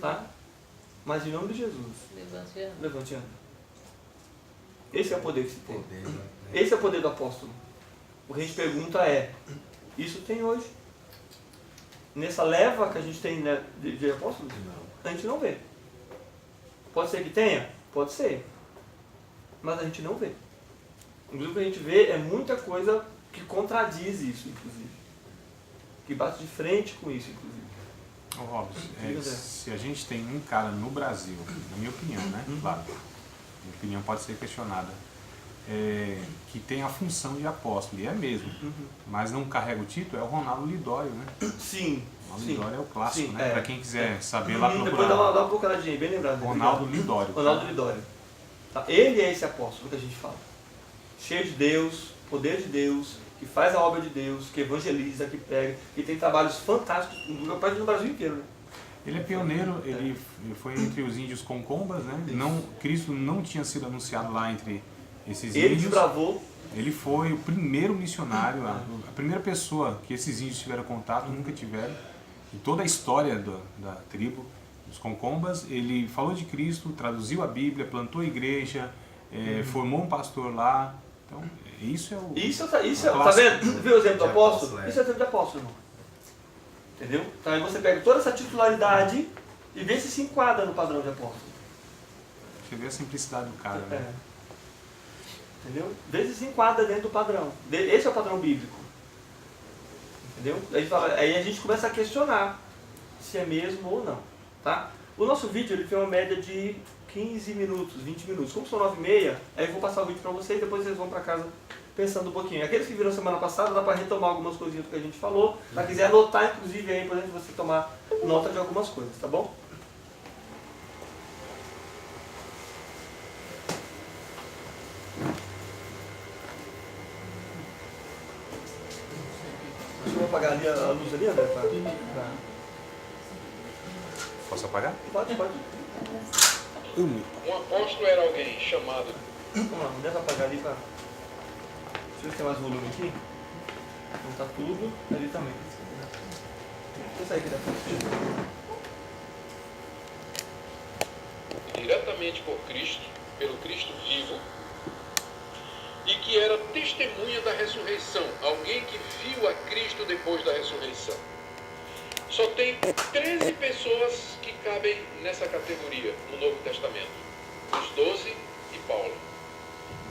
[SPEAKER 1] Tá? Mas em nome de Jesus, levante e anda. Esse é o poder que se tem. Esse é o poder do apóstolo. O que a gente pergunta é: isso tem hoje? Nessa leva que a gente tem, né, de apóstolos? A gente não vê. Pode ser que tenha? Pode ser. Mas a gente não vê. Inclusive o que a gente vê é muita coisa que contradiz isso, inclusive. Que bate de frente com isso, inclusive.
[SPEAKER 3] Ô Robson, se a gente tem um cara no Brasil, na minha opinião, né? Claro, minha opinião pode ser questionada, que tem a função de apóstolo, e é mesmo, mas não carrega o título, é o Ronaldo Lidório, né?
[SPEAKER 1] Sim.
[SPEAKER 3] O Ronaldo Lidório é o clássico,
[SPEAKER 1] sim,
[SPEAKER 3] né? Para quem quiser saber lá procurar.
[SPEAKER 1] Depois dá uma procuradinha aí, bem lembrado.
[SPEAKER 3] Ronaldo Lidório.
[SPEAKER 1] Ronaldo Lidório. Tá? Ele é esse apóstolo que a gente fala. Cheio de Deus, poder de Deus, que faz a obra de Deus, que evangeliza, que prega, que tem trabalhos fantásticos no Brasil inteiro, né?
[SPEAKER 3] Ele é pioneiro, ele foi entre os índios concombas, né? Cristo não tinha sido anunciado lá entre esses índios.
[SPEAKER 1] Ele desbravou.
[SPEAKER 3] Ele foi o primeiro missionário, a primeira pessoa que esses índios tiveram contato, nunca tiveram. Em toda a história da tribo, dos concombas, ele falou de Cristo, traduziu a Bíblia, plantou a igreja, formou um pastor lá. Então, isso é o...
[SPEAKER 1] Tá vendo? Viu o exemplo do apóstolo? Isso é o exemplo do apóstolo, irmão. Entendeu? Então aí você pega toda essa titularidade e vê se enquadra no padrão de apóstolo.
[SPEAKER 3] Você vê a simplicidade do cara, né?
[SPEAKER 1] Entendeu? Vê se enquadra dentro do padrão. Esse é o padrão bíblico. Entendeu? Aí a gente começa a questionar se é mesmo ou não. Tá? O nosso vídeo ele tem uma média de 15 minutos, 20 minutos. Como são 9h30, aí eu vou passar o vídeo para vocês e depois vocês vão para casa pensando um pouquinho. Aqueles que viram semana passada, dá para retomar algumas coisinhas do que a gente falou. Se quiser anotar, inclusive, aí, por exemplo, você tomar nota de algumas coisas, tá bom? Deixa eu apagar ali a luz ali, André.
[SPEAKER 3] Posso apagar?
[SPEAKER 1] Pode.
[SPEAKER 10] Um apóstolo era alguém chamado...
[SPEAKER 1] Vamos lá, não deve apagar ali para... Deixa eu ver se tem mais volume aqui. Não tá tudo. Ali também. Deixa eu sair aqui da frente.
[SPEAKER 10] Diretamente por Cristo, pelo Cristo vivo, e que era testemunha da ressurreição. Alguém que viu a Cristo depois da ressurreição. Só tem 13 pessoas que cabem nessa categoria no Novo Testamento. Os 12 e Paulo.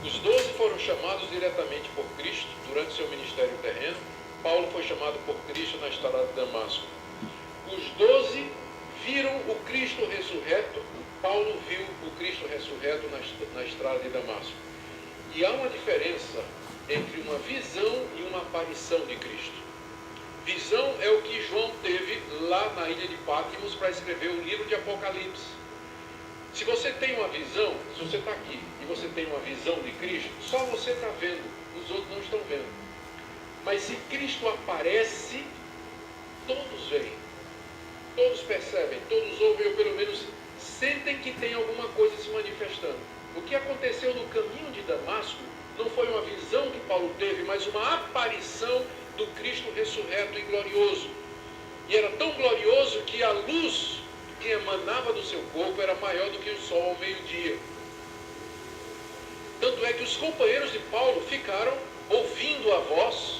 [SPEAKER 10] Os 12 foram chamados diretamente por Cristo durante seu ministério terreno. Paulo foi chamado por Cristo na estrada de Damasco. Os 12 viram o Cristo ressurreto. Paulo viu o Cristo ressurreto na estrada de Damasco. E há uma diferença entre uma visão e uma aparição de Cristo. Visão é o que João teve lá na ilha de Patmos para escrever o livro de Apocalipse. Se você tem uma visão, se você está aqui e você tem uma visão de Cristo, só você está vendo, os outros não estão vendo. Mas se Cristo aparece, todos veem, todos percebem, todos ouvem, ou pelo menos sentem que tem alguma coisa se manifestando. O que aconteceu no caminho de Damasco não foi uma visão que Paulo teve, mas uma aparição do Cristo ressurreto e glorioso. E era tão glorioso que a luz que emanava do seu corpo era maior do que o sol ao meio-dia. Tanto é que os companheiros de Paulo ficaram ouvindo a voz,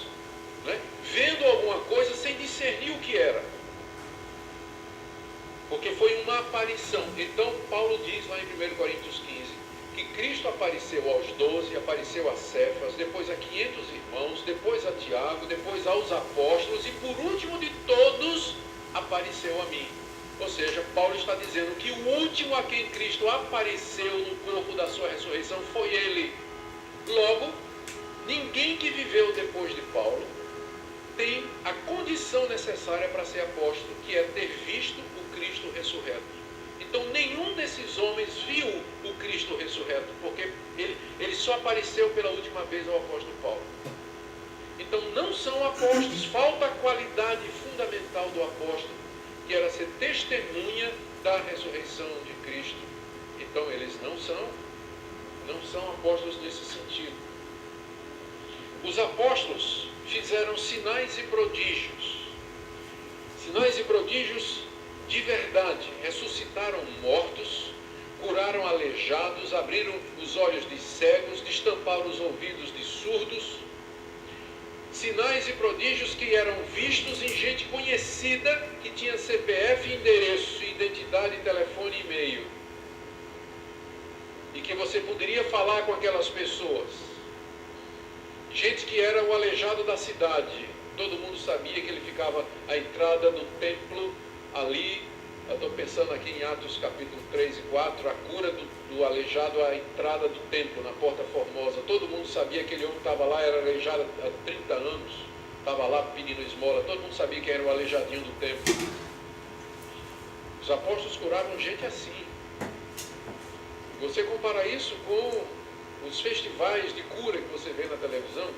[SPEAKER 10] né, vendo alguma coisa sem discernir o que era. Porque foi uma aparição. Então Paulo diz lá em 1 Coríntios 15, que Cristo apareceu aos 12, apareceu a Cefas, depois a 500 irmãos, depois a Tiago, depois aos apóstolos e por último de todos apareceu a mim. Ou seja, Paulo está dizendo que o último a quem Cristo apareceu no corpo da sua ressurreição foi ele. Logo, ninguém que viveu depois de Paulo tem a condição necessária para ser apóstolo, que é ter visto o Cristo ressurreto. Então nenhum desses homens viu o Cristo ressurreto, porque ele só apareceu pela última vez ao apóstolo Paulo. Então não são apóstolos, falta a qualidade fundamental do apóstolo, que era ser testemunha da ressurreição de Cristo. Então eles não são apóstolos nesse sentido. Os apóstolos fizeram sinais e prodígios. Sinais e prodígios de verdade, ressuscitaram mortos, curaram aleijados, abriram os olhos de cegos, destamparam os ouvidos de surdos. Sinais e prodígios que eram vistos em gente conhecida, que tinha CPF, endereço, identidade, telefone e e-mail. E que você poderia falar com aquelas pessoas. Gente que era o aleijado da cidade. Todo mundo sabia que ele ficava à entrada do templo, ali, eu estou pensando aqui em Atos capítulo 3 e 4, a cura do aleijado à entrada do templo, na Porta Formosa. Todo mundo sabia que aquele homem estava lá, era aleijado há 30 anos, estava lá pedindo esmola, todo mundo sabia que era o aleijadinho do templo. Os apóstolos curavam gente assim. Você compara isso com os festivais de cura que você vê na televisão?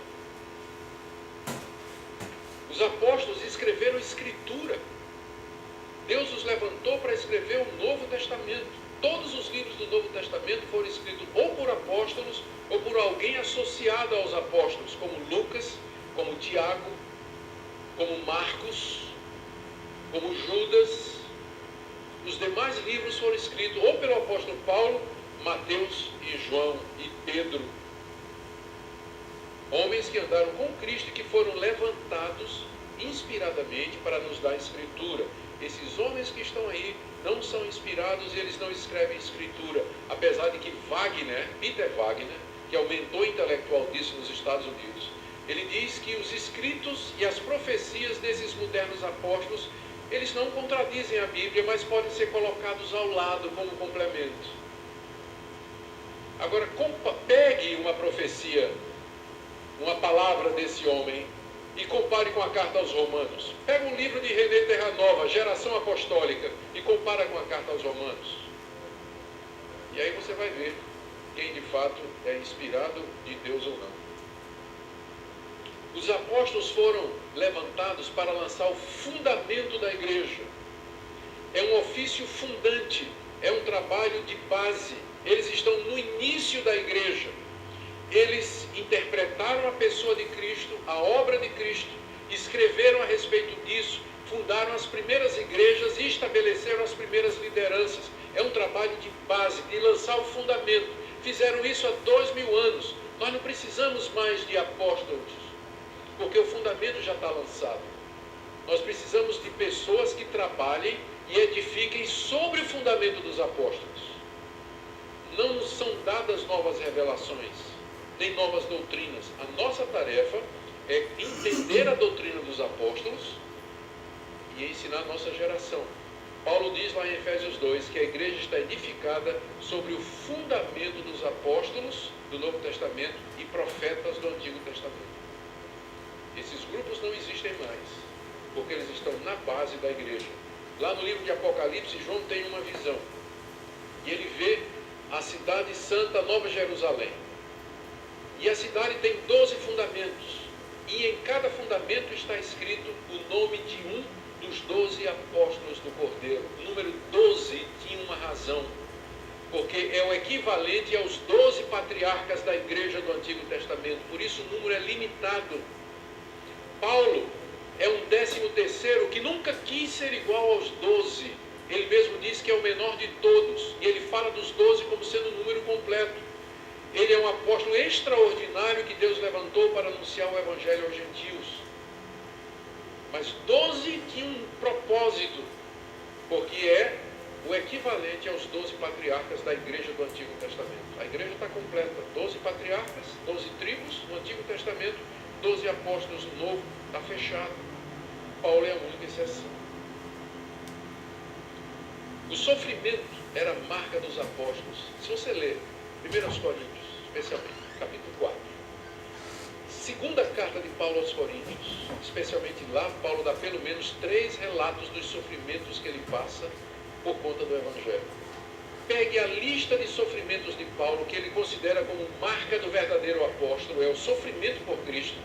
[SPEAKER 10] Os apóstolos escreveram escritura. Deus os levantou para escrever o Novo Testamento. Todos os livros do Novo Testamento foram escritos ou por apóstolos ou por alguém associado aos apóstolos, como Lucas, como Tiago, como Marcos, como Judas. Os demais livros foram escritos ou pelo apóstolo Paulo, Mateus e João e Pedro. Homens que andaram com Cristo e que foram levantados inspiradamente para nos dar a Escritura. Esses homens que estão aí não são inspirados e eles não escrevem Escritura. Apesar de que Peter Wagner, que é o mentor intelectual disso nos Estados Unidos, ele diz que os escritos e as profecias desses modernos apóstolos, eles não contradizem a Bíblia, mas podem ser colocados ao lado como complemento. Agora, pegue uma profecia, uma palavra desse homem, e compare com a carta aos Romanos. Pega um livro de René Terranova, Geração Apostólica, e compara com a carta aos Romanos. E aí você vai ver quem de fato é inspirado de Deus ou não. Os apóstolos foram levantados para lançar o fundamento da igreja. É um ofício fundante, é um trabalho de base. Eles estão no início da igreja. Eles interpretaram a pessoa de Cristo, a obra de Cristo, escreveram a respeito disso, fundaram as primeiras igrejas e estabeleceram as primeiras lideranças. É um trabalho de base, de lançar o fundamento. Fizeram isso há 2000 anos. Nós não precisamos mais de apóstolos, porque o fundamento já está lançado. Nós precisamos de pessoas que trabalhem e edifiquem sobre o fundamento dos apóstolos. Não nos são dadas novas revelações. nem novas doutrinas. A nossa tarefa é entender a doutrina dos apóstolos e ensinar a nossa geração. Paulo diz lá em Efésios 2 que a igreja está edificada sobre o fundamento dos apóstolos do Novo Testamento e profetas do Antigo Testamento. Esses grupos não existem mais, porque eles estão na base da igreja. Lá no livro de Apocalipse, João tem uma visão. E ele vê a cidade santa, Nova Jerusalém. E a cidade tem 12 fundamentos. E em cada fundamento está escrito o nome de um dos 12 apóstolos do Cordeiro. O número 12 tinha uma razão, porque é o equivalente aos 12 patriarcas da igreja do Antigo Testamento. Por isso o número é limitado. Paulo é um 13º que nunca quis ser igual aos 12. Ele mesmo diz que é o menor de todos. E ele fala dos 12 como sendo o número completo. Ele é um apóstolo extraordinário que Deus levantou para anunciar o Evangelho aos gentios. Mas 12 tinha um propósito, porque é o equivalente aos 12 patriarcas da igreja do Antigo Testamento. A igreja está completa. 12 patriarcas, 12 tribos no Antigo Testamento, 12 apóstolos no Novo, está fechado. Paulo é a única exceção. O sofrimento era a marca dos apóstolos. Se você ler 1 Coríntios, especialmente, capítulo 4, segunda carta de Paulo aos Coríntios, especialmente lá, Paulo dá pelo menos 3 relatos dos sofrimentos que ele passa por conta do Evangelho. Pegue a lista de sofrimentos de Paulo, que ele considera como marca do verdadeiro apóstolo, é o sofrimento por Cristo,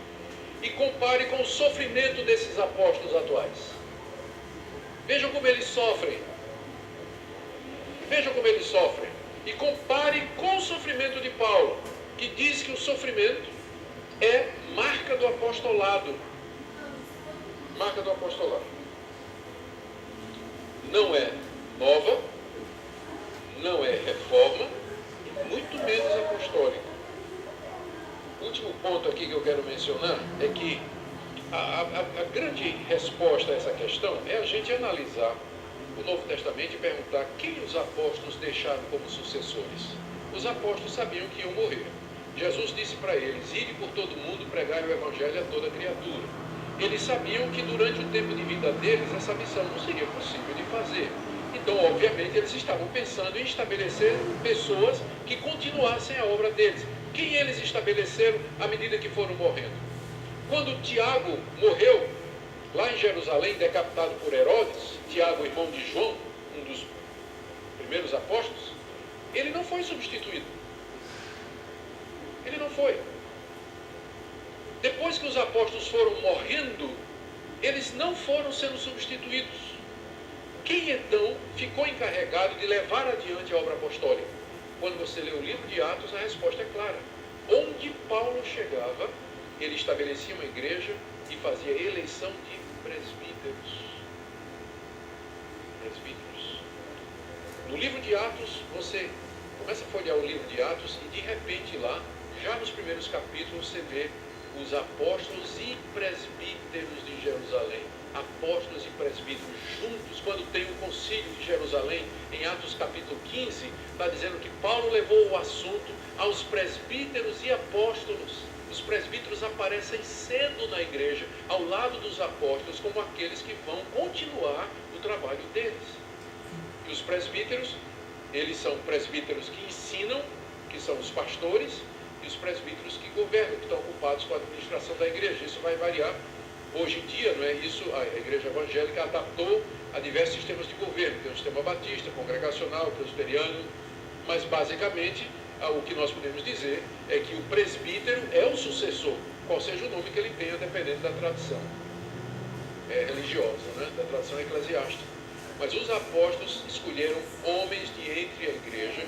[SPEAKER 10] e compare com o sofrimento desses apóstolos atuais. Vejam como eles sofrem. Vejam como eles sofrem. E compare com o sofrimento de Paulo, que diz que o sofrimento é marca do apostolado. Marca do apostolado. Não é nova, não é reforma, muito menos apostólica. O último ponto aqui que eu quero mencionar é que a grande resposta a essa questão é a gente analisar o Novo Testamento e perguntar quem os apóstolos deixaram como sucessores. Os apóstolos sabiam que iam morrer. Jesus disse para eles: ide por todo mundo, pregai o Evangelho a toda criatura. Eles sabiam que durante o tempo de vida deles essa missão não seria possível de fazer. Então, obviamente, eles estavam pensando em estabelecer pessoas que continuassem a obra deles. Quem eles estabeleceram à medida que foram morrendo? Quando Tiago morreu, lá em Jerusalém, decapitado por Herodes, Tiago, irmão de João, um dos primeiros apóstolos, ele não foi substituído. Ele não foi. Depois que os apóstolos foram morrendo, eles não foram sendo substituídos. Quem então ficou encarregado de levar adiante a obra apostólica? Quando você lê o livro de Atos, a resposta é clara. Onde Paulo chegava, ele estabelecia uma igreja e fazia eleição de presbíteros. Presbíteros. No livro de Atos, você começa a folhear o livro de Atos e de repente lá, já nos primeiros capítulos, você vê os apóstolos e presbíteros de Jerusalém. Apóstolos e presbíteros juntos, quando tem o concílio de Jerusalém, em Atos capítulo 15, está dizendo que Paulo levou o assunto aos presbíteros e apóstolos. Os presbíteros aparecem cedo na igreja, ao lado dos apóstolos, como aqueles que vão continuar o trabalho deles. E os presbíteros, eles são presbíteros que ensinam, que são os pastores, e os presbíteros que governam, que estão ocupados com a administração da igreja. Isso vai variar. Hoje em dia, não é isso, a igreja evangélica adaptou a diversos sistemas de governo. Tem o sistema batista, congregacional, presbiteriano, mas basicamente o que nós podemos dizer é que o presbítero é o sucessor, qual seja o nome que ele tenha, dependendo da tradição religiosa, né? Da tradição eclesiástica. Mas os apóstolos escolheram homens de entre a igreja.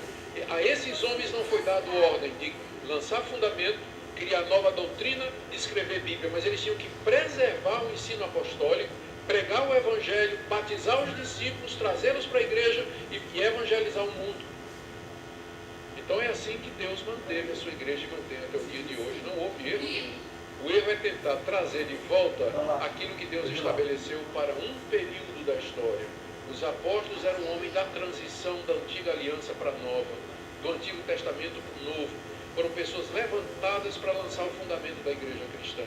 [SPEAKER 10] A esses homens não foi dado ordem de lançar fundamento, criar nova doutrina, escrever Bíblia, mas eles tinham que preservar o ensino apostólico, pregar o Evangelho, batizar os discípulos, trazê-los para a igreja e evangelizar o mundo. Então é assim que Deus manteve a sua igreja e mantém até o dia de hoje. Não houve erro. O erro é tentar trazer de volta aquilo que Deus estabeleceu para um período da história. Os apóstolos eram homens da transição da antiga aliança para a nova, do Antigo Testamento para o Novo. Foram pessoas levantadas para lançar o fundamento da igreja cristã.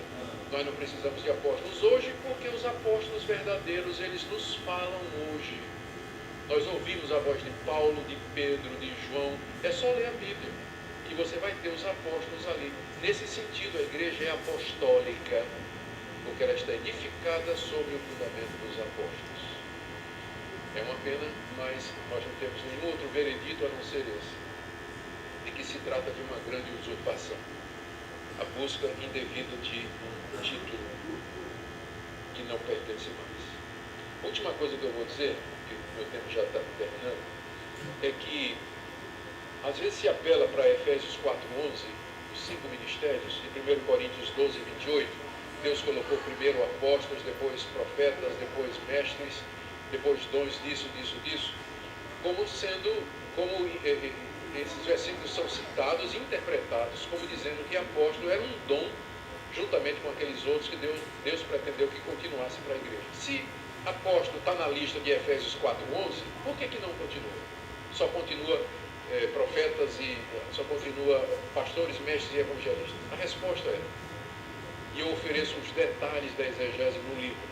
[SPEAKER 10] Nós não precisamos de apóstolos hoje, porque os apóstolos verdadeiros, eles nos falam hoje. Nós ouvimos a voz de Paulo, de Pedro, de João. É só ler a Bíblia, que você vai ter os apóstolos ali. Nesse sentido, a igreja é apostólica, porque ela está edificada sobre o fundamento dos apóstolos. É uma pena, mas nós não temos nenhum outro veredito a não ser esse, de que se trata de uma grande usurpação, a busca indevida de um título que não pertence mais. A última coisa que eu vou dizer, que o meu tempo já está terminando, é que às vezes se apela para Efésios 4:11, os 5 ministérios, e 1 Coríntios 12:28, Deus colocou primeiro apóstolos, depois profetas, depois mestres, depois dons disso, como sendo, como esses versículos são citados e interpretados como dizendo que apóstolo era um dom, juntamente com aqueles outros que Deus pretendeu que continuasse para a igreja. Se apóstolo está na lista de Efésios 4:11, por que não continua? Só continua profetas e só continua pastores, mestres e evangelistas? A resposta é, e eu ofereço os detalhes da exegese no livro.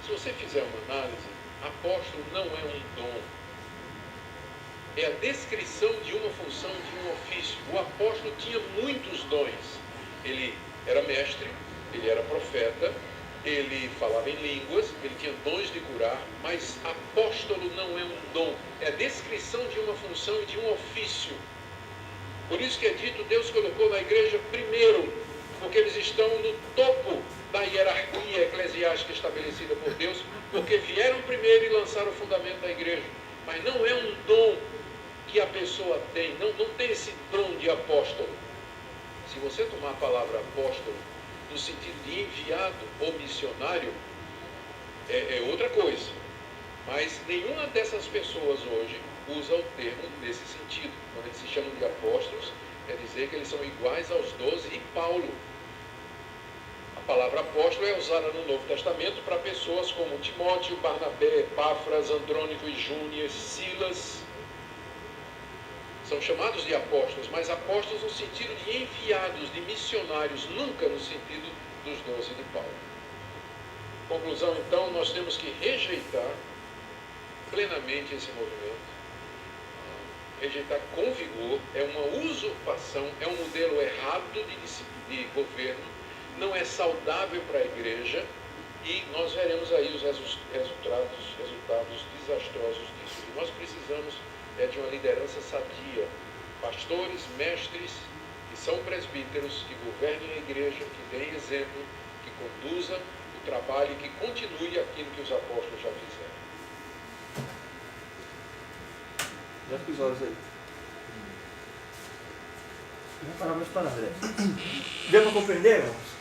[SPEAKER 10] Se você fizer uma análise, apóstolo não é um dom. É a descrição de uma função, de um ofício. O apóstolo tinha muitos dons. Ele era mestre, ele era profeta, ele falava em línguas, ele tinha dons de curar, mas apóstolo não é um dom. É a descrição de uma função e de um ofício. Por isso que é dito, Deus colocou na igreja primeiro, porque eles estão no topo da hierarquia eclesiástica estabelecida por Deus, porque vieram primeiro e lançaram o fundamento da igreja. Mas não é um dom que a pessoa tem, não tem esse dom de apóstolo. Se você tomar a palavra apóstolo no sentido de enviado ou missionário, é outra coisa. Mas nenhuma dessas pessoas hoje usa o termo nesse sentido. Quando eles se chamam de apóstolos, quer dizer que eles são iguais aos 12 e Paulo. A palavra apóstolo é usada no Novo Testamento para pessoas como Timóteo, Barnabé, Epáfras, Andrônico e Júnias, Silas. São chamados de apóstolos, mas apóstolos no sentido de enviados, de missionários, nunca no sentido dos 12 de Paulo. Conclusão, então, nós temos que rejeitar plenamente esse movimento. Rejeitar com vigor, é uma usurpação, é um modelo errado de governo, não é saudável para a igreja e nós veremos aí os resultados desastrosos disso. E nós precisamos de uma liderança sadia, pastores, mestres, que são presbíteros, que governem a igreja, que deem exemplo, que conduzam o trabalho e que continue aquilo que os apóstolos já fizeram.
[SPEAKER 1] Já fiz horas aí.
[SPEAKER 9] Vamos parar mais parar, André.
[SPEAKER 1] Deu para compreender, irmãos?